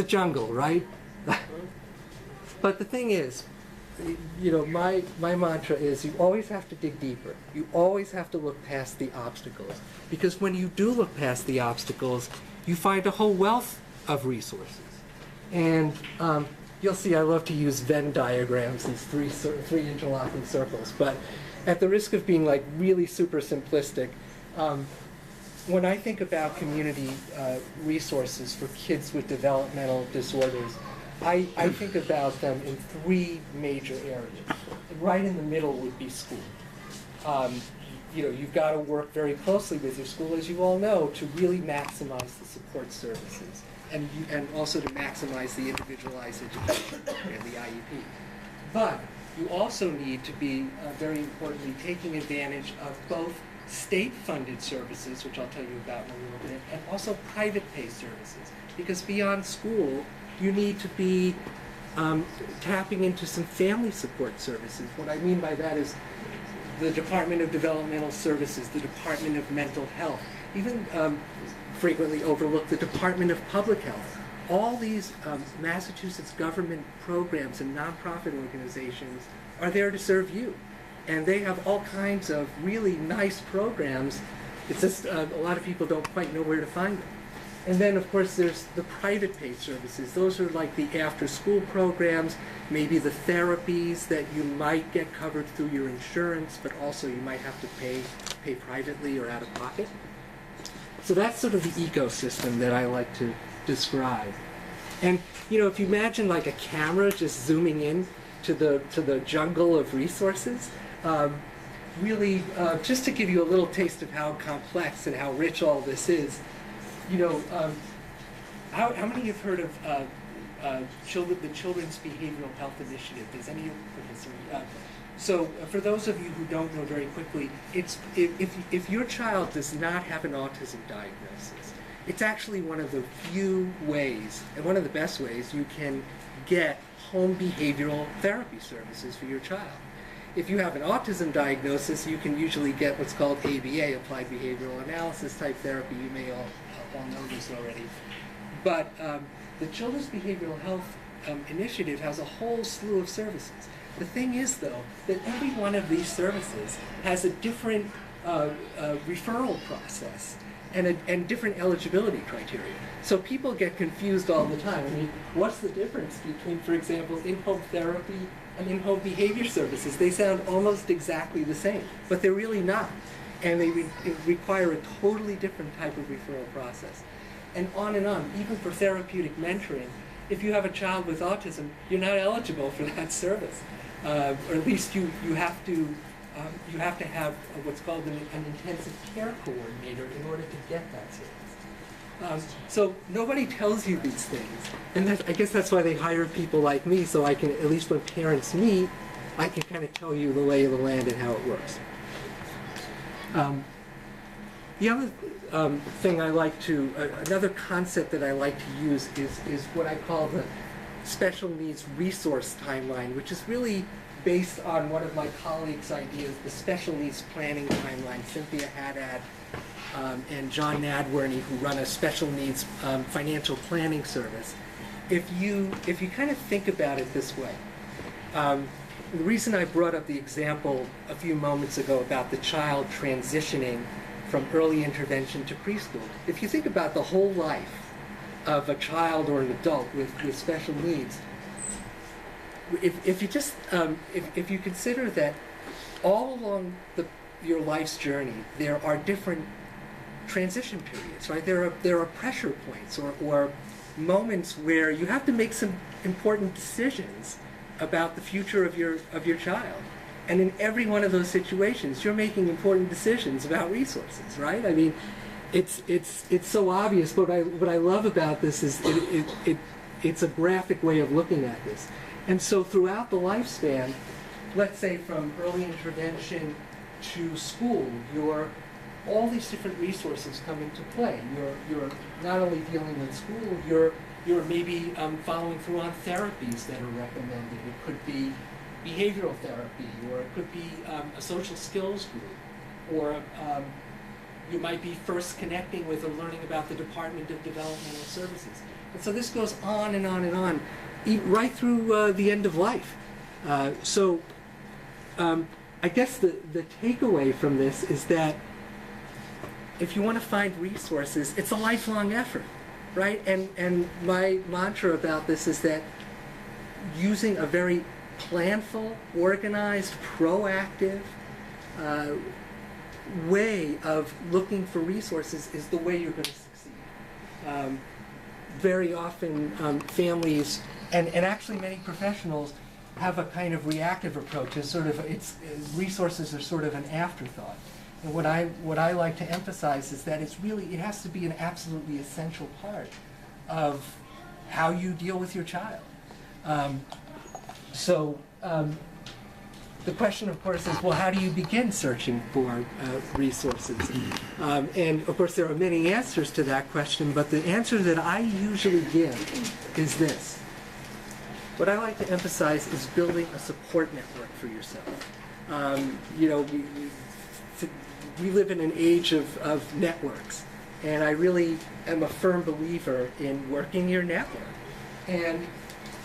jungle, right? But the thing is, you know, my mantra is you always have to dig deeper. You always have to look past the obstacles. Because when you do look past the obstacles, you find a whole wealth of resources. And you'll see I love to use Venn diagrams, these three interlocking circles. But at the risk of being like really super simplistic, when I think about community resources for kids with developmental disorders, I think about them in three major areas. Right in the middle would be school. You know, you've got to work very closely with your school, as you all know, to really maximize the support services and also to maximize the individualized education program, the IEP. But you also need to be, very importantly, taking advantage of both state-funded services, which I'll tell you about in a little bit, and also private pay services. Because beyond school, you need to be tapping into some family support services. What I mean by that is the Department of Developmental Services, the Department of Mental Health, even frequently overlooked the Department of Public Health. All these Massachusetts government programs and nonprofit organizations are there to serve you. And they have all kinds of really nice programs. It's just a lot of people don't quite know where to find them. And then, of course, there's the private paid services. Those are like the after-school programs, maybe the therapies that you might get covered through your insurance, but also you might have to pay privately or out of pocket. So that's sort of the ecosystem that I like to describe. And, you know, if you imagine like a camera just zooming in to the jungle of resources, really, just to give you a little taste of how complex and how rich all this is, you know, how many have heard of the Children's Behavioral Health Initiative? Does any of you? So for those of you who don't know very quickly, it's if your child does not have an autism diagnosis, it's actually one of the few ways, and one of the best ways, you can get home behavioral therapy services for your child. If you have an autism diagnosis, you can usually get what's called ABA, Applied Behavioral Analysis type therapy. You may all know this already. But the Children's Behavioral Health Initiative has a whole slew of services. The thing is, though, that every one of these services has a different referral process and different eligibility criteria. So people get confused all the time. I mean, what's the difference between, for example, in-home therapy and in-home behavior services? They sound almost exactly the same, but they're really not. And they require a totally different type of referral process. And on, even for therapeutic mentoring, if you have a child with autism, you're not eligible for that service. Or at least you have to you have to have what's called an intensive care coordinator in order to get that service. So nobody tells you these things, and I guess that's why they hire people like me, so I can, at least when parents meet, I can kind of tell you the lay of the land and how it works. The other thing I like to, another concept that I like to use is what I call the special needs resource timeline, which is really based on one of my colleagues' ideas, the special needs planning timeline. Cynthia Haddad and John Nadworny, who run a special needs financial planning service. If you kind of think about it this way, the reason I brought up the example a few moments ago about the child transitioning from early intervention to preschool, if you think about the whole life of a child or an adult with special needs, if you just if you consider that all along your life's journey there are different transition periods, right? There are pressure points or moments where you have to make some important decisions about the future of your child. And in every one of those situations, you're making important decisions about resources, right? I mean, it's so obvious. But what I love about this is it's a graphic way of looking at this. And so throughout the lifespan, let's say from early intervention to school, all these different resources come into play. You're not only dealing with school, you're maybe following through on therapies that are recommended. It could be behavioral therapy, or it could be a social skills group, or you might be first connecting with or learning about the Department of Developmental Services. And so this goes on and on and on, right through the end of life. So I guess the takeaway from this is that if you want to find resources, it's a lifelong effort, right? And my mantra about this is that using a very planful, organized, proactive way of looking for resources is the way you're going to succeed. Very often families and actually many professionals have a kind of reactive approach. Resources are sort of an afterthought. And what I like to emphasize is that it has to be an absolutely essential part of how you deal with your child. So the question, of course, is, well, how do you begin searching for resources? And, of course, there are many answers to that question, but the answer that I usually give is this. What I like to emphasize is building a support network for yourself. We live in an age of networks, and I really am a firm believer in working your network. And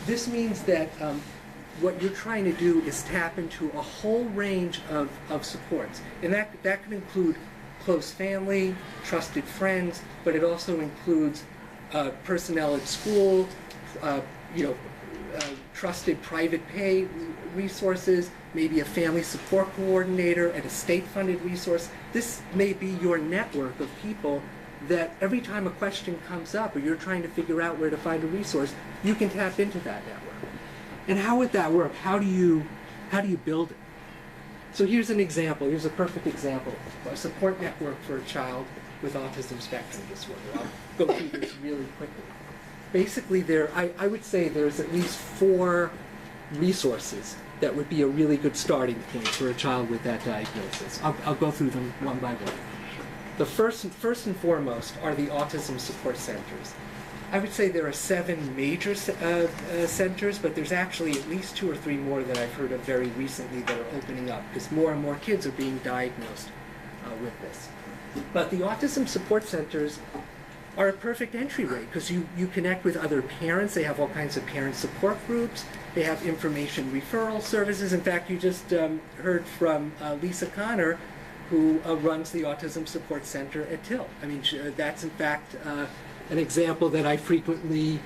this means that what you're trying to do is tap into a whole range of supports. And that can include close family, trusted friends, but it also includes personnel at school, trusted private pay resources, maybe a family support coordinator and a state-funded resource. This may be your network of people that every time a question comes up or you're trying to figure out where to find a resource, you can tap into that network. And how would that work? How do you build it? So here's an example. Here's a perfect example. A support network for a child with autism spectrum disorder. I'll go through this really quickly. Basically, I would say there's at least 4 resources that would be a really good starting point for a child with that diagnosis. I'll go through them one by one. The first and foremost are the autism support centers. I would say there are 7 major centers, but there's actually at least 2 or 3 more that I've heard of very recently that are opening up, because more and more kids are being diagnosed with this. But the autism support centers are a perfect entryway, because you connect with other parents. They have all kinds of parent support groups. They have information referral services. In fact, you just heard from Lisa Connor, who runs the Autism Support Center at Till. I mean, that's in fact an example that I frequently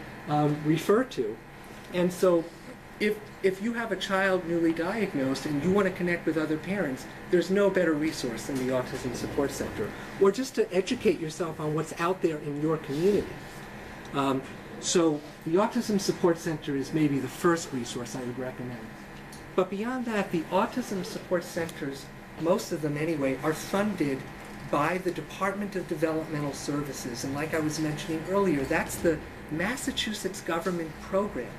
refer to. And so if you have a child newly diagnosed and you want to connect with other parents, there's no better resource than the Autism Support Center, or just to educate yourself on what's out there in your community. So the Autism Support Center is maybe the first resource I would recommend. But beyond that, the autism support centers, most of them anyway, are funded by the Department of Developmental Services. And like I was mentioning earlier, that's the Massachusetts government program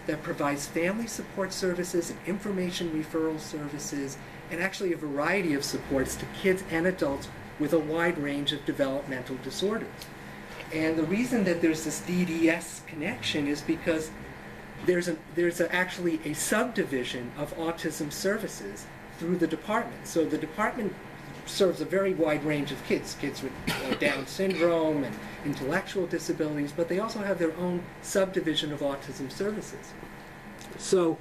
that provides family support services and information referral services, and actually a variety of supports to kids and adults with a wide range of developmental disorders. And the reason that there's this DDS connection is because there's actually a subdivision of autism services through the department. So the department serves a very wide range of kids with Down syndrome and intellectual disabilities, but they also have their own subdivision of autism services. So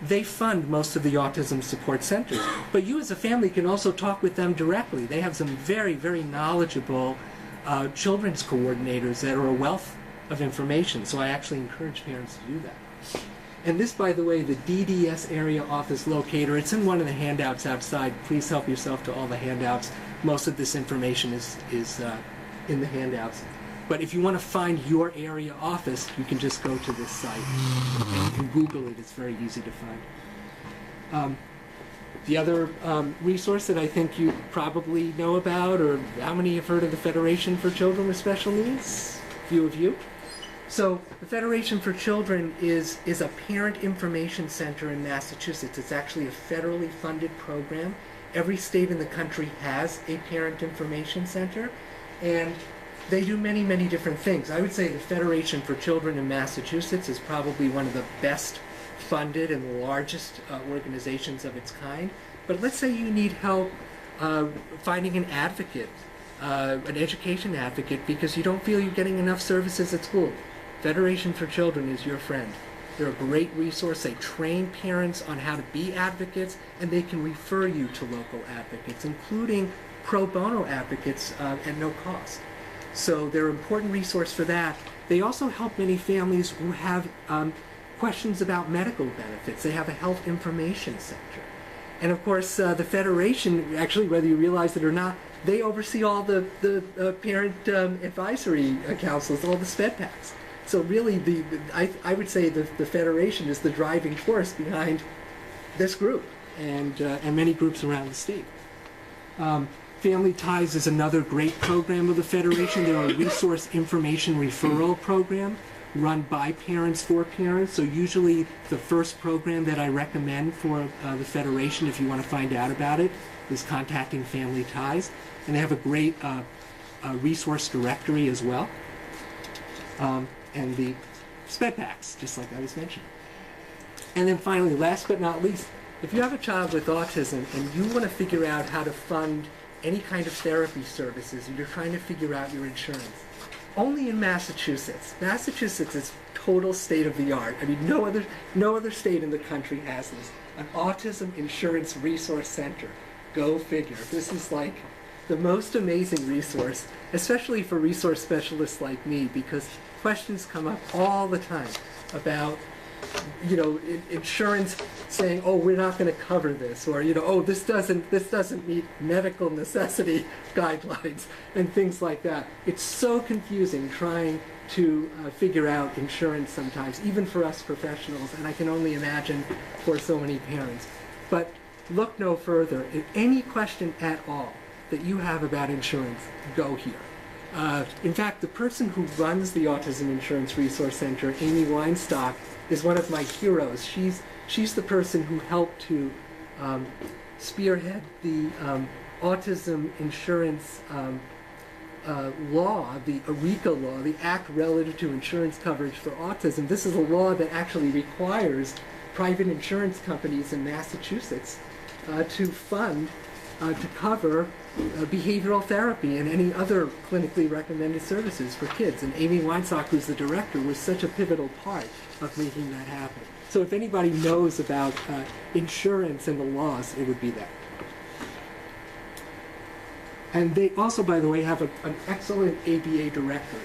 they fund most of the autism support centers. But you as a family can also talk with them directly. They have some very, very knowledgeable children's coordinators that are a wealth of information. So I actually encourage parents to do that. And this, by the way, the DDS area office locator, it's in one of the handouts outside. Please help yourself to all the handouts. Most of this information is in the handouts. But if you want to find your area office, you can just go to this site. And you can Google it. It's very easy to find. The other resource that I think you probably know about, or how many have heard of the Federation for Children with Special Needs? A few of you. So the Federation for Children is a parent information center in Massachusetts. It's actually a federally funded program. Every state in the country has a parent information center, and they do many, many different things. I would say the Federation for Children in Massachusetts is probably one of the best funded and largest organizations of its kind. But let's say you need help finding an advocate, an education advocate, because you don't feel you're getting enough services at school. Federation for Children is your friend. They're a great resource. They train parents on how to be advocates, and they can refer you to local advocates, including pro bono advocates at no cost. So they're an important resource for that. They also help many families who have questions about medical benefits. They have a health information center. And of course, the Federation, actually, whether you realize it or not, they oversee all the parent advisory councils, all the SpedPacs. So really, I would say the Federation is the driving force behind this group and many groups around the state. Family Ties is another great program of the Federation. They're a resource information referral program run by parents for parents. So usually the first program that I recommend for the Federation, if you want to find out about it, is contacting Family Ties. And they have a great resource directory as well. And the SpedPacs, just like I was mentioning. And then finally, last but not least, if you have a child with autism and you want to figure out how to fund any kind of therapy services, and you're trying to figure out your insurance, only in Massachusetts. Massachusetts is total state of the art. I mean, no other state in the country has this. An autism insurance resource center. Go figure. This is like the most amazing resource, especially for resource specialists like me, because questions come up all the time about, insurance saying, oh, we're not going to cover this, or, oh, this doesn't meet medical necessity guidelines, and things like that. It's so confusing trying to figure out insurance sometimes, even for us professionals, and I can only imagine for so many parents. But look no further. If any question at all that you have about insurance, go here. In fact, the person who runs the Autism Insurance Resource Center, Amy Weinstock, is one of my heroes. She's the person who helped to spearhead the autism insurance law, the ERICA law, the Act Relative to Insurance Coverage for Autism. This is a law that actually requires private insurance companies in Massachusetts to fund, to cover behavioral therapy and any other clinically recommended services for kids. And Amy Weinstock, who's the director, was such a pivotal part of making that happen. So if anybody knows about insurance and the laws, it would be that. And they also, by the way, have an excellent ABA directory.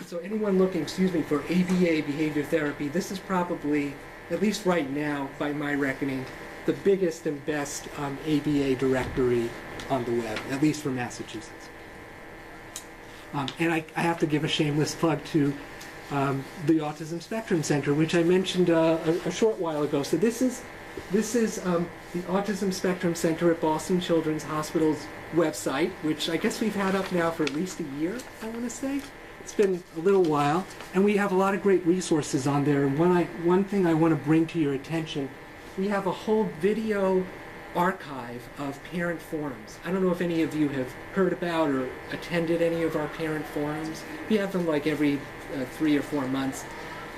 So anyone looking, for ABA behavior therapy, this is probably, at least right now, by my reckoning, the biggest and best ABA directory on the web, at least for Massachusetts. And I have to give a shameless plug to the Autism Spectrum Center, which I mentioned a short while ago. So this is the Autism Spectrum Center at Boston Children's Hospital's website, which I guess we've had up now for at least a year, I want to say. It's been a little while, and we have a lot of great resources on there. And one thing I want to bring to your attention, we have a whole video archive of parent forums. I don't know if any of you have heard about or attended any of our parent forums. We have them like every 3 or 4 months.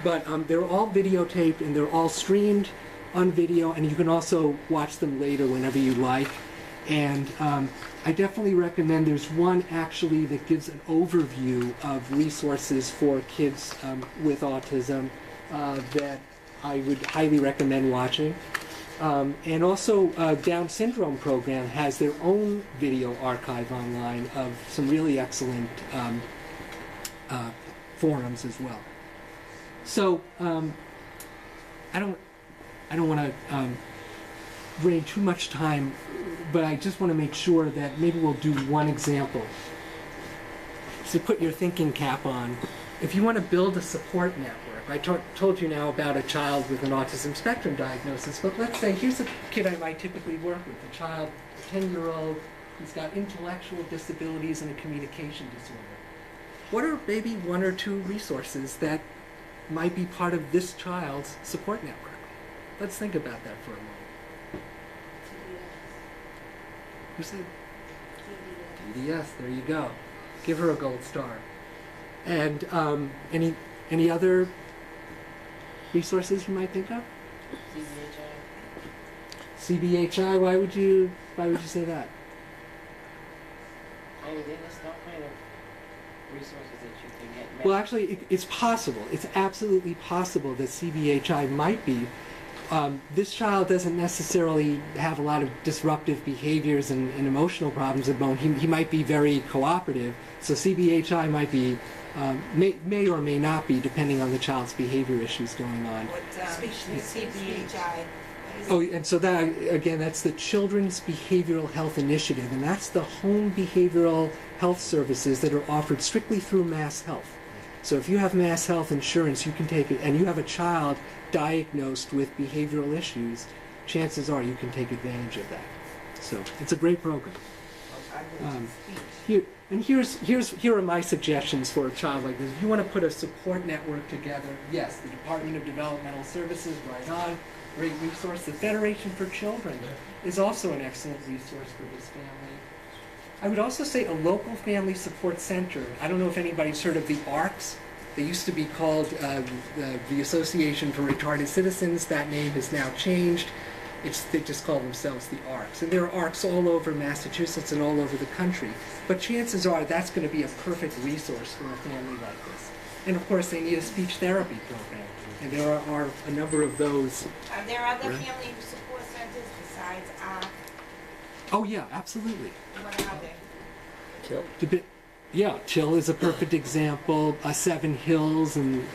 But they're all videotaped and they're all streamed on video, and you can also watch them later whenever you like. And I definitely recommend, there's one actually that gives an overview of resources for kids with autism that I would highly recommend watching. And also Down Syndrome program has their own video archive online of some really excellent forums as well. So I don't want to drain too much time, but I just want to make sure that maybe we'll do one example. So put your thinking cap on. If you want to build a support network, I told you now about a child with an autism spectrum diagnosis, but let's say here's a kid I might typically work with, a child, 10-year-old, who's got intellectual disabilities and a communication disorder. What are maybe 1 or 2 resources that might be part of this child's support network? Let's think about that for a moment. Who said? DDS, there you go. Give her a gold star. And any other resources you might think of? CBHI, why would you say that? I mean, there's no kind of resources that you can get. Well, actually, it's possible. It's absolutely possible that CBHI might be. This child doesn't necessarily have a lot of disruptive behaviors and emotional problems at the moment. He might be very cooperative, so CBHI might be, may or may not be, depending on the child's behavior issues going on. CBHI. Oh, and so that, again, that's the Children's Behavioral Health Initiative, and that's the home behavioral health services that are offered strictly through Mass Health. So if you have Mass Health insurance, you can take it, and you have a child diagnosed with behavioral issues, chances are you can take advantage of that. So it's a great program. Here are my suggestions for a child like this. If you want to put a support network together, yes, the Department of Developmental Services, right on, great resource. The Federation for Children is also an excellent resource for this family. I would also say a local family support center. I don't know if anybody's heard of the ARCs. They used to be called the Association for Retarded Citizens. That name has now changed. They just call themselves the ARCs. And there are ARCs all over Massachusetts and all over the country. But chances are that's going to be a perfect resource for a family like this. And of course, they need a speech therapy program. And there are a number of those. Are there other family support centers besides ARC? Oh yeah, absolutely. What are they? Till. Yeah, Till is a perfect example. 7 Hills in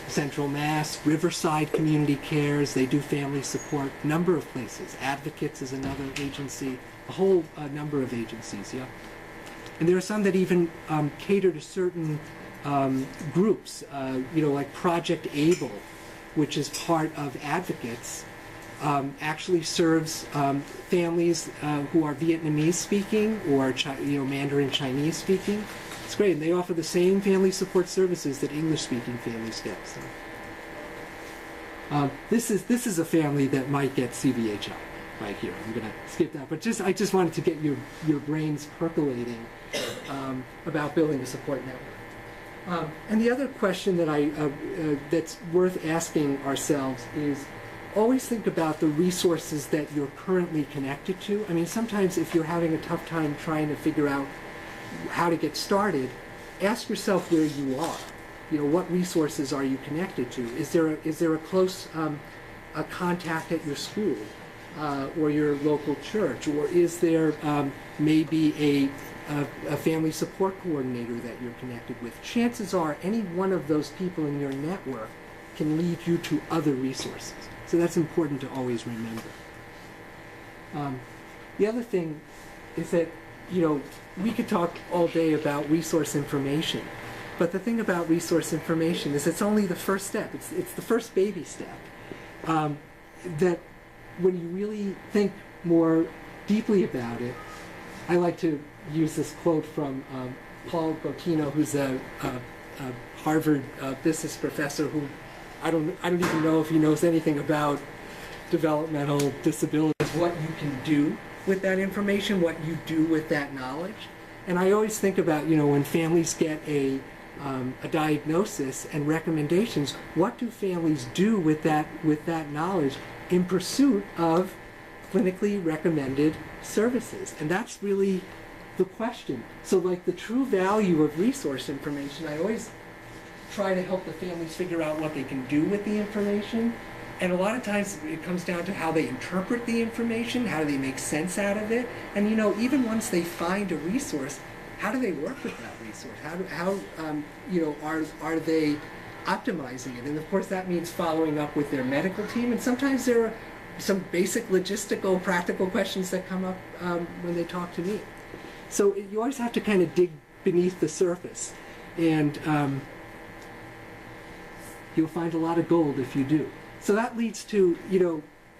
Central Mass, Riverside Community Cares, they do family support, number of places. Advocates is another agency, a whole number of agencies, yeah. And there are some that even cater to certain groups, like Project ABLE, which is part of Advocates, actually serves families who are Vietnamese speaking or Mandarin Chinese speaking. It's great, and they offer the same family support services that English-speaking families get. So, this is a family that might get CBHI right here. I'm going to skip that, but I just wanted to get your brains percolating about building a support network. And the other question that that's worth asking ourselves is, always think about the resources that you're currently connected to. I mean, sometimes if you're having a tough time trying to figure out how to get started, ask yourself where you are. What resources are you connected to? Is there a close a contact at your school or your local church, or is there maybe a family support coordinator that you're connected with? Chances are any one of those people in your network can lead you to other resources. So that's important to always remember. The other thing is that, we could talk all day about resource information, But the thing about resource information is it's only the first step. It's the first baby step. That when you really think more deeply about it, I like to use this quote from Paul Bocchino, who's a Harvard business professor who I don't even know if he knows anything about developmental disabilities, what you can do with that information, what you do with that knowledge. And I always think about, when families get a diagnosis and recommendations, what do families do with that knowledge in pursuit of clinically recommended services? And that's really the question. So like the true value of resource information, I always try to help the families figure out what they can do with the information. And a lot of times it comes down to how they interpret the information, how do they make sense out of it, and even once they find a resource, how do they work with that resource? How are they optimizing it? And of course that means following up with their medical team, and sometimes there are some basic logistical, practical questions that come up when they talk to me. So you always have to kind of dig beneath the surface, and you'll find a lot of gold if you do. So that leads to,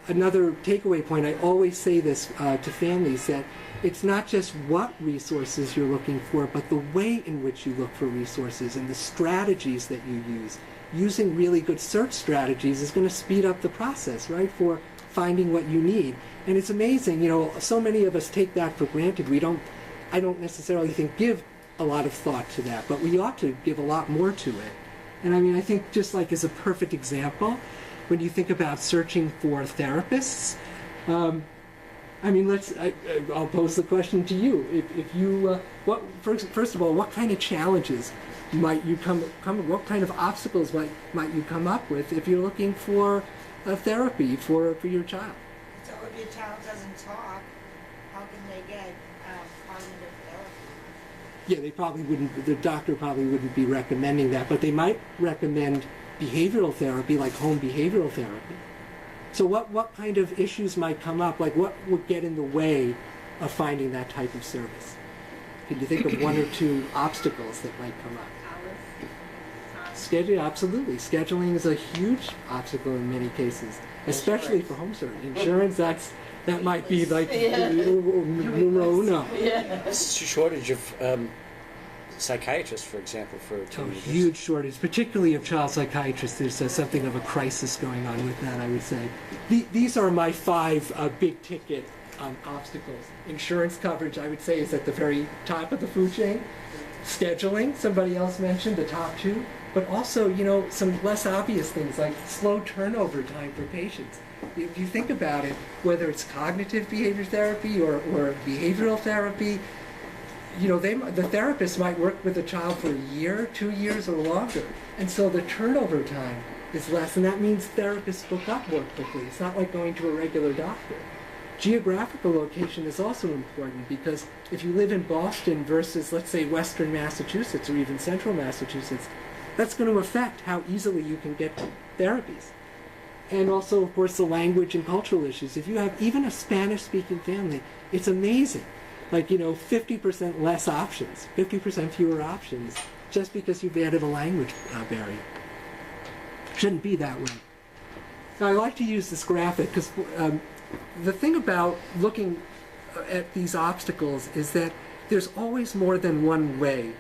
another takeaway point. I always say this to families, that it's not just what resources you're looking for, but the way in which you look for resources and the strategies that you use. Using really good search strategies is going to speed up the process, right, for finding what you need. And it's amazing, so many of us take that for granted. I don't necessarily think give a lot of thought to that, but we ought to give a lot more to it. And I think just like as a perfect example, when you think about searching for therapists, I'll pose the question to you. If you, first of all, what kind of challenges might you what kind of obstacles might you come up with if you're looking for a therapy for your child? So if your child doesn't talk, how can they get cognitive therapy? Yeah, the doctor probably wouldn't be recommending that, but they might recommend behavioral therapy, like home behavioral therapy. So what kind of issues might come up? Like what would get in the way of finding that type of service? Can you think of one or two obstacles that might come up? Scheduling, absolutely. Scheduling is a huge obstacle in many cases, especially for home service. Insurance, that might be like numero uno. Shortage of psychiatrists, for example, for teenagers. Huge shortage, particularly of child psychiatrists. There's something of a crisis going on with that, I would say. These are my 5 big-ticket obstacles. Insurance coverage, I would say, is at the very top of the food chain. Scheduling, somebody else mentioned, the top 2. But also, some less obvious things like slow turnover time for patients. If you think about it, whether it's cognitive behavior therapy or behavioral therapy, the therapist might work with a child for a year, 2 years, or longer. And so the turnover time is less, and that means therapists book up more quickly. It's not like going to a regular doctor. Geographical location is also important, because if you live in Boston versus, let's say, Western Massachusetts or even Central Massachusetts, that's going to affect how easily you can get therapies. And also, of course, the language and cultural issues. If you have even a Spanish-speaking family, it's amazing. 50% less options, 50% fewer options, just because you've added a language barrier. Shouldn't be that way. Now, I like to use this graphic because the thing about looking at these obstacles is that there's always more than one way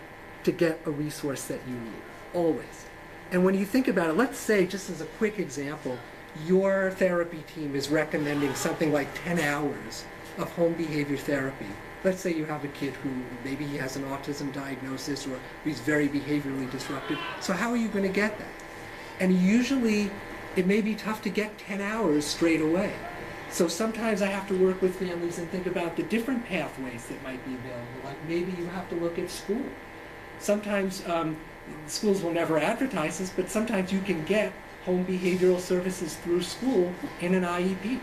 to get a resource that you need, always. And when you think about it, let's say, just as a quick example, your therapy team is recommending something like 10 hours of home behavior therapy. Let's say you have a kid who maybe he has an autism diagnosis or he's very behaviorally disrupted. So how are you going to get that? And usually it may be tough to get 10 hours straight away. So sometimes I have to work with families and think about the different pathways that might be available. Like maybe you have to look at school. Sometimes schools will never advertise this, but sometimes you can get home behavioral services through school in an IEP.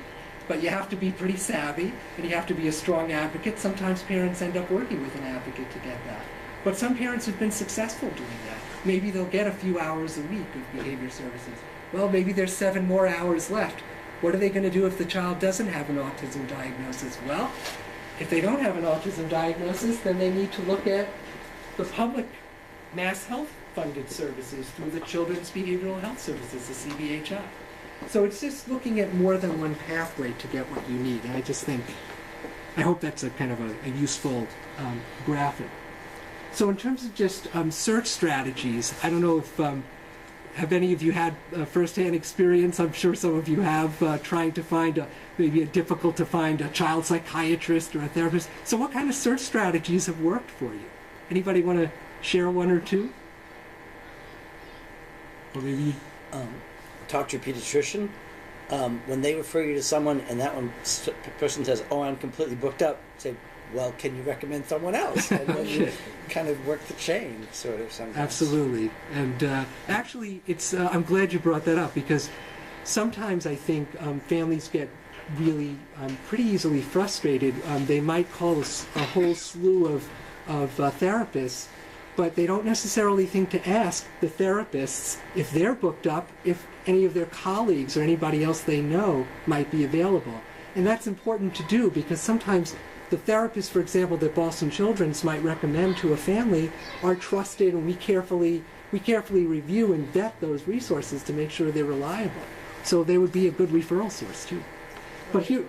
But you have to be pretty savvy, and you have to be a strong advocate. Sometimes parents end up working with an advocate to get that. But some parents have been successful doing that. Maybe they'll get a few hours a week of behavior services. Well, maybe there's 7 more hours left. What are they going to do if the child doesn't have an autism diagnosis? Well, if they don't have an autism diagnosis, then they need to look at the public mass health funded services through the Children's Behavioral Health Services, the CBHI. So it's just looking at more than one pathway to get what you need. And I hope that's a kind of a useful graphic. So in terms of just search strategies, I don't know if, have any of you had firsthand experience? I'm sure some of you have, trying to find maybe a difficult to find a child psychiatrist or a therapist. So what kind of search strategies have worked for you? Anybody want to share one or two? Or maybe Talk to your pediatrician. When they refer you to someone and that person says, "Oh, I'm completely booked up," say, "Well, can you recommend someone else?" And then you kind of work the chain, sort of, sometimes. Absolutely. And actually, I'm glad you brought that up, because sometimes I think families get really pretty easily frustrated. They might call a whole slew of therapists, but they don't necessarily think to ask the therapists if they're booked up, if any of their colleagues or anybody else they know might be available. And that's important to do, because sometimes the therapists, for example, that Boston Children's might recommend to a family are trusted, and we carefully review and vet those resources to make sure they're reliable. So they would be a good referral source too. But here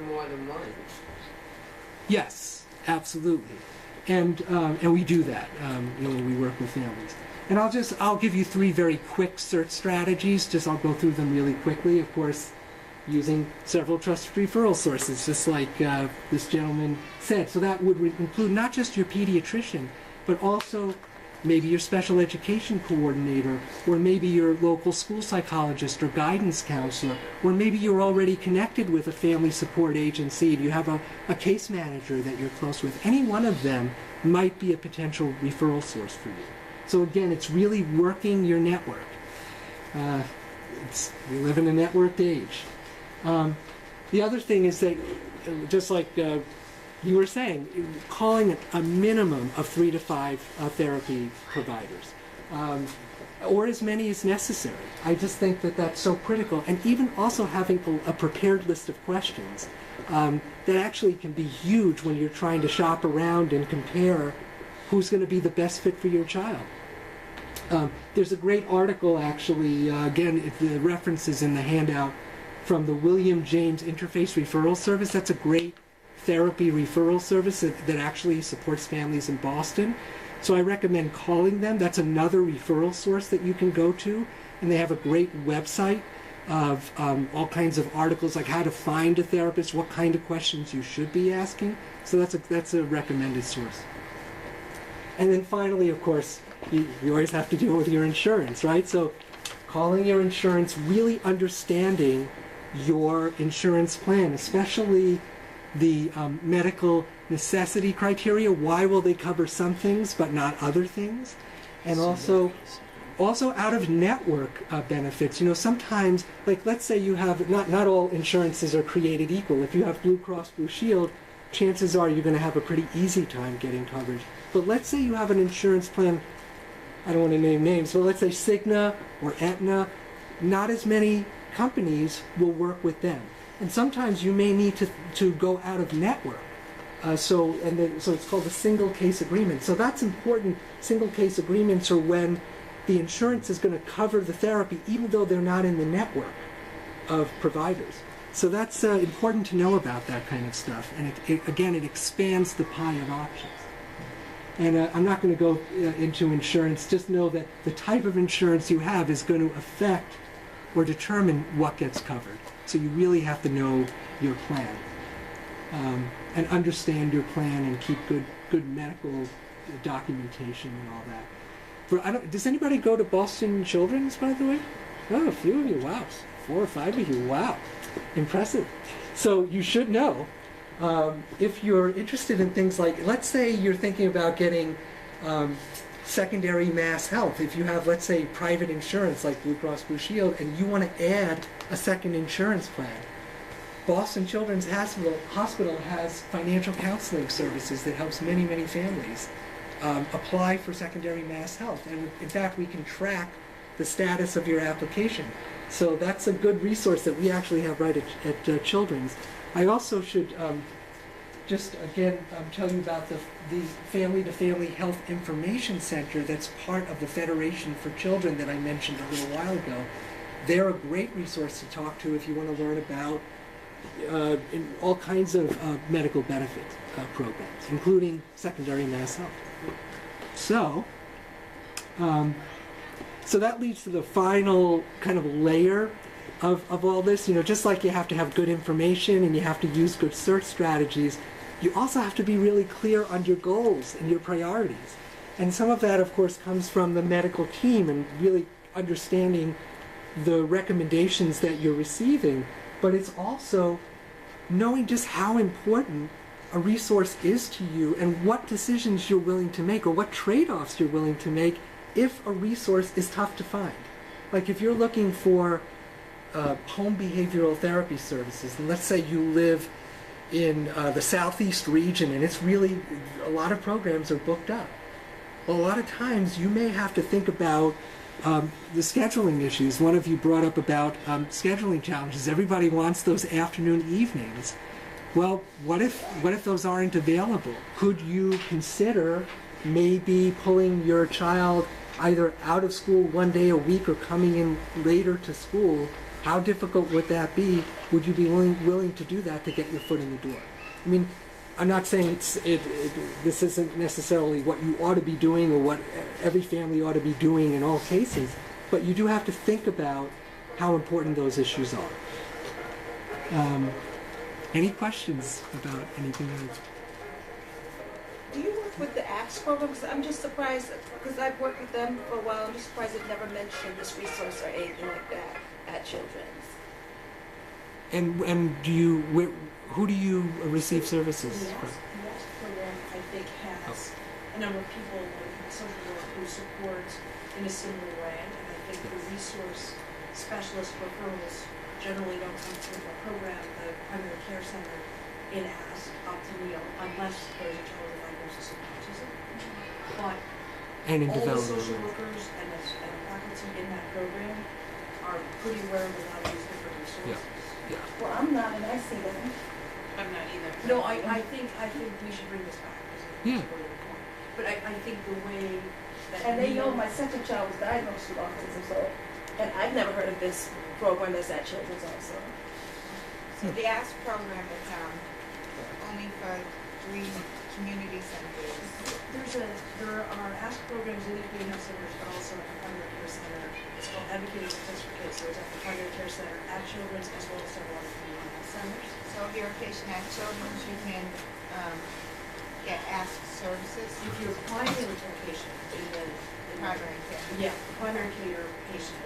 more than one. Yes, absolutely. And we do that when we work with families. And I'll give you 3 very quick search strategies. I'll go through them really quickly. Of course, using several trusted referral sources, just like this gentleman said. So that would include not just your pediatrician, but also maybe your special education coordinator, or maybe your local school psychologist or guidance counselor, or maybe you're already connected with a family support agency and you have a case manager that you're close with. Any one of them might be a potential referral source for you. So again, it's really working your network. We live in a networked age. The other thing is that, just like you were saying, calling a minimum of 3 to 5 therapy providers, or as many as necessary. I just think that that's so critical. And even also having a prepared list of questions that actually can be huge when you're trying to shop around and compare who's going to be the best fit for your child. There's a great article, actually, again, the references in the handout, from the William James Interface Referral Service. That's a great therapy referral service that actually supports families in Boston. So I recommend calling them. That's another referral source that you can go to. And they have a great website of all kinds of articles, like how to find a therapist, what kind of questions you should be asking. So that's a recommended source. And then finally, of course, you always have to deal with your insurance, right? So calling your insurance, really understanding your insurance plan, especially the medical necessity criteria. Why will they cover some things but not other things? And also out-of-network benefits. Sometimes, like, let's say you have, not all insurances are created equal. If you have Blue Cross Blue Shield, chances are you're going to have a pretty easy time getting coverage. But let's say you have an insurance plan, I don't want to name names, but let's say Cigna or Aetna. Not as many companies will work with them. And sometimes you may need to go out of network. So it's called a single case agreement. So that's important. Single case agreements are when the insurance is going to cover the therapy even though they're not in the network of providers. So that's important to know about that kind of stuff. And it expands the pie of options. And I'm not going to go into insurance. Just know that the type of insurance you have is going to affect or determine what gets covered. So you really have to know your plan and understand your plan and keep good medical documentation and all that. Does anybody go to Boston Children's, by the way? Oh, a few of you. Wow. 4 or 5 of you. Wow. Impressive. So you should know. If you're interested in things like, let's say you're thinking about getting secondary mass health. If you have, let's say, private insurance like Blue Cross Blue Shield, and you want to add a second insurance plan, Boston Children's Hospital has financial counseling services that helps many, many families apply for secondary mass health. And in fact, we can track the status of your application. So that's a good resource that we actually have right at Children's. I also should just again tell you about the Family-to-Family Health Information Center that's part of the Federation for Children that I mentioned a little while ago. They're a great resource to talk to if you want to learn about in all kinds of medical benefit programs, including secondary mass health. So, so that leads to the final kind of layer of all this. You know, just like you have to have good information and you have to use good search strategies, you also have to be really clear on your goals and your priorities. And some of that, of course, comes from the medical team and really understanding the recommendations that you're receiving, but it's also knowing just how important a resource is to you and what decisions you're willing to make or what trade-offs you're willing to make if a resource is tough to find. Like if you're looking for home behavioral therapy services, and let's say you live in the southeast region and it's really, a lot of programs are booked up. Well, a lot of times you may have to think about the scheduling issues. One of you brought up about scheduling challenges. Everybody wants those afternoon evenings. Well, what if those aren't available? Could you consider maybe pulling your child either out of school one day a week or coming in later to school? How difficult would that be? Would you be willing to do that to get your foot in the door? I mean, I'm not saying this isn't necessarily what you ought to be doing or what every family ought to be doing in all cases, but you do have to think about how important those issues are. Any questions about anything else? Do you work with the ACTS program? 'Cause I'm just surprised, because I've worked with them for a while, I'm just surprised they've never mentioned this resource or anything like that at Children's. And who do you receive services from? The YES program, I think, has a number of people, like social work, who support in a similar way, and I think the resource specialist referrals generally don't come through the program, the primary care center in ASK, unless there's a child with diagnosis of autism. But And in all the developmental. social workers and the faculty in that program are pretty aware of a lot of these different resources. Well, I'm not, and I see them. I'm not either. No, I think we should bring this back. Yeah. But I think the way that. And they know my second child was diagnosed with autism, so, and I've never heard of this program that's at Children's also. So the ASK program is only for 3 community centers. There are ASK programs in the community health centers, but also at the primary care center. It's called Advocating Success for Kids, so it's at the primary care center, at Children's, as well as several other community health centers. So if you're a patient at Children's, you can get ASK services. If you're a primary care patient in the Primary care. Yeah, primary care patient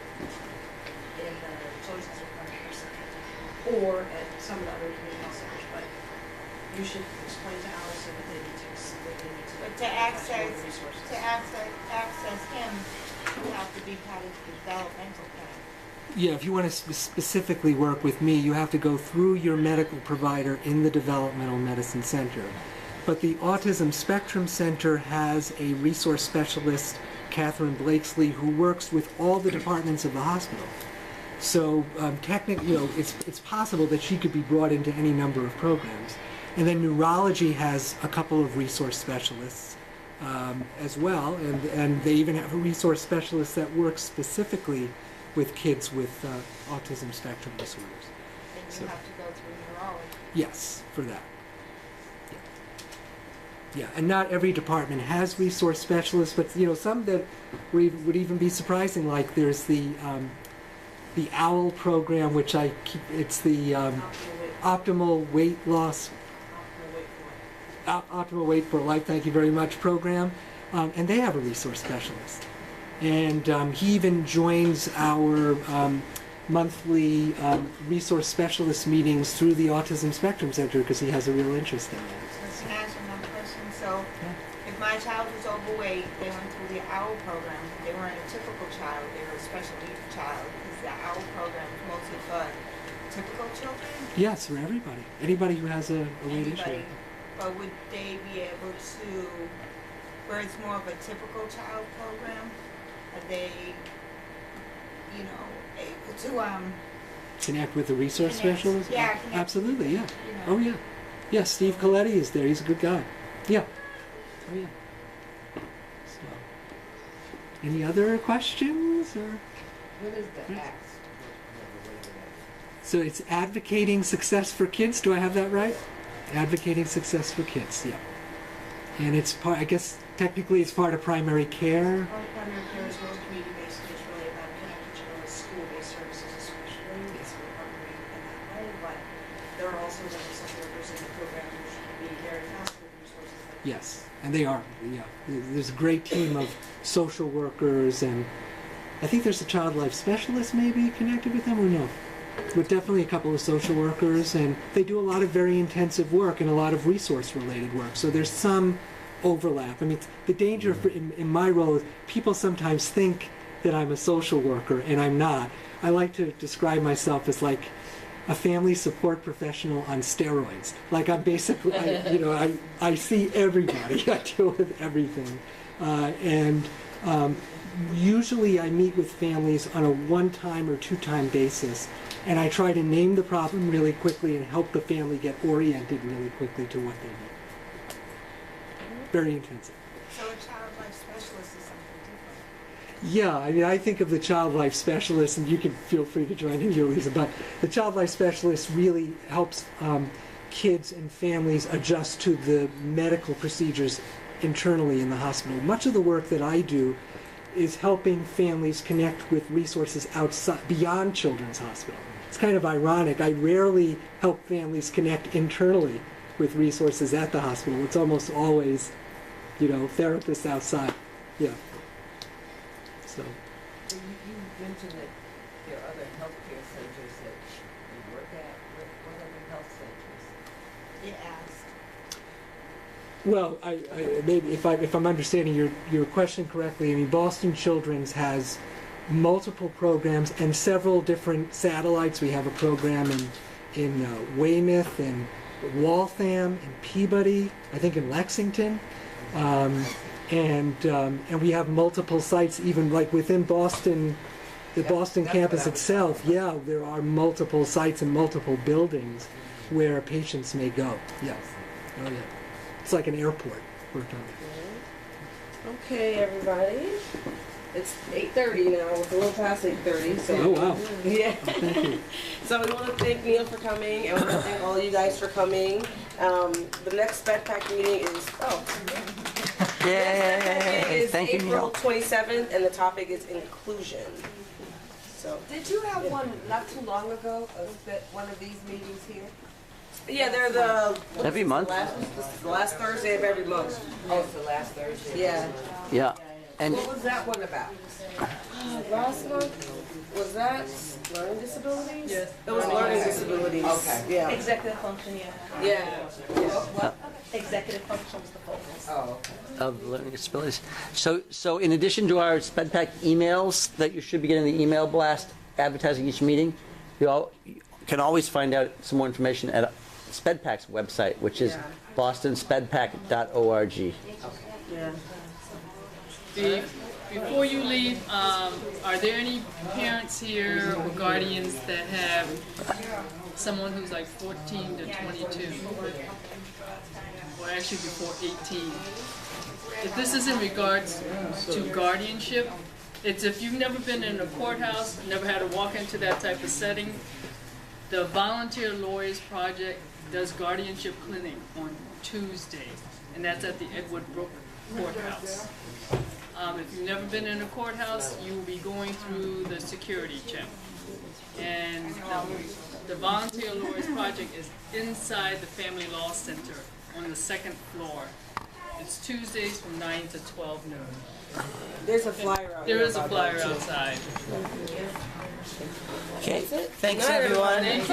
in the Children's Hospital Primary Care Center, or at some of the other community health centers, but you should explain to Allison that they need to. But to access him, you have to be part of the developmental plan. Yeah, if you want to specifically work with me, you have to go through your medical provider in the Developmental Medicine Center. But the Autism Spectrum Center has a resource specialist, Catherine Blakesley, who works with all the departments of the hospital. So technically, it's possible that she could be brought into any number of programs. And then neurology has a couple of resource specialists as well, and they even have a resource specialist that works specifically with kids with autism spectrum disorders. Then you have to go through neurology. Yes, for that. Yeah, and not every department has resource specialists, but some that would even be surprising. Like there's the OWL program, which it's the Optimal Weight Loss. Optimal Weight for Life, thank you very much, program, and they have a resource specialist. And he even joins our monthly resource specialist meetings through the Autism Spectrum Center because he has a real interest in that. So can I ask another question? So if my child was overweight, they went through the OWL program. They weren't a typical child, they were a special needs child, because the OWL program is mostly for typical children? Yes, for everybody. Anybody who has a weight issue. But would they be able to, where it's more of a typical child program, are they, able to Connect with a resource specialist? Yeah, connect. Absolutely, yeah. You know. Oh, yeah. Yeah, Steve Coletti is there. He's a good guy. Yeah. Oh, yeah. So, any other questions? Or? What is the ask? So it's advocating success for kids. Do I have that right? Advocating success for kids. Yeah. And it's part. I guess technically it's part of primary care. Our primary care is more community-based, and it's really about connecting children with school-based services, especially. It's partnering in that way, but there are also other social workers in the program who should be very fast with resources like Yes, and they are. Yeah, there's a great team of social workers, and I think there's a child life specialist maybe connected with them, or no? But definitely a couple of social workers, and they do a lot of very intensive work and a lot of resource-related work. So there's some overlap. I mean, the danger in my role is people sometimes think that I'm a social worker, and I'm not. I like to describe myself as like a family support professional on steroids. Like I'm basically, I see everybody. I deal with everything, and usually I meet with families on a one-time or two-time basis, and I try to name the problem really quickly and help the family get oriented really quickly to what they need. Very intensive. So a child life specialist is something different. Yeah, I mean, I think of the child life specialist, and you can feel free to join in here, Lisa, but the child life specialist really helps kids and families adjust to the medical procedures internally in the hospital. Much of the work that I do is helping families connect with resources outside, beyond Children's Hospital. It's kind of ironic. I rarely help families connect internally with resources at the hospital. It's almost always, therapists outside. Yeah. So So you mentioned that there are other healthcare centers that you work at. What other health centers? It asks. well, I maybe if I'm understanding your question correctly, I mean Boston Children's has multiple programs and several different satellites. We have a program in Weymouth and Waltham and Peabody, I think in Lexington, and we have multiple sites even like within Boston, the Boston campus itself. Yeah, there are multiple sites and multiple buildings where patients may go. Yes. Oh yeah. It's like an airport. Worked on it. Okay, everybody. It's 8:30 now. It's a little past 8:30. So. Oh wow. Yeah. Thank you. So we want to thank Neil for coming, and we want to thank all you guys for coming. The next SpedPac meeting is Thank you, April Neil. 27th, and the topic is inclusion. So Did you have one not too long ago, one of these meetings here? yeah, they're the Every month? the last Thursday of every month. Oh, it's the last Thursday. Yeah. Yeah. And What was that one about? Last month was that learning disabilities? Yes. It was learning disabilities. Okay. Yeah. Executive function, yeah. Yeah. Executive function was the focus. Oh, okay. of learning disabilities. So in addition to our SpedPac emails that you should be getting the email blast advertising each meeting, you can always find out some more information at SpedPac's website, which is bostonspedpac.org. Yeah. Before you leave, are there any parents here or guardians that have someone who's like 14 to 22? Or actually before 18? If this is in regards to guardianship, it's if you've never been in a courthouse, never had to walk into that type of setting, the Volunteer Lawyers Project does guardianship clinic on Tuesdays, and that's at the Edward Brook Courthouse. If you've never been in a courthouse, you will be going through the security check. And the Volunteer Lawyers Project is inside the Family Law Center on the second floor. It's Tuesdays from 9 to 12 noon. There's a flyer out There here is a about flyer that, too. outside. Okay. Thanks, Good night, everyone. Thank you.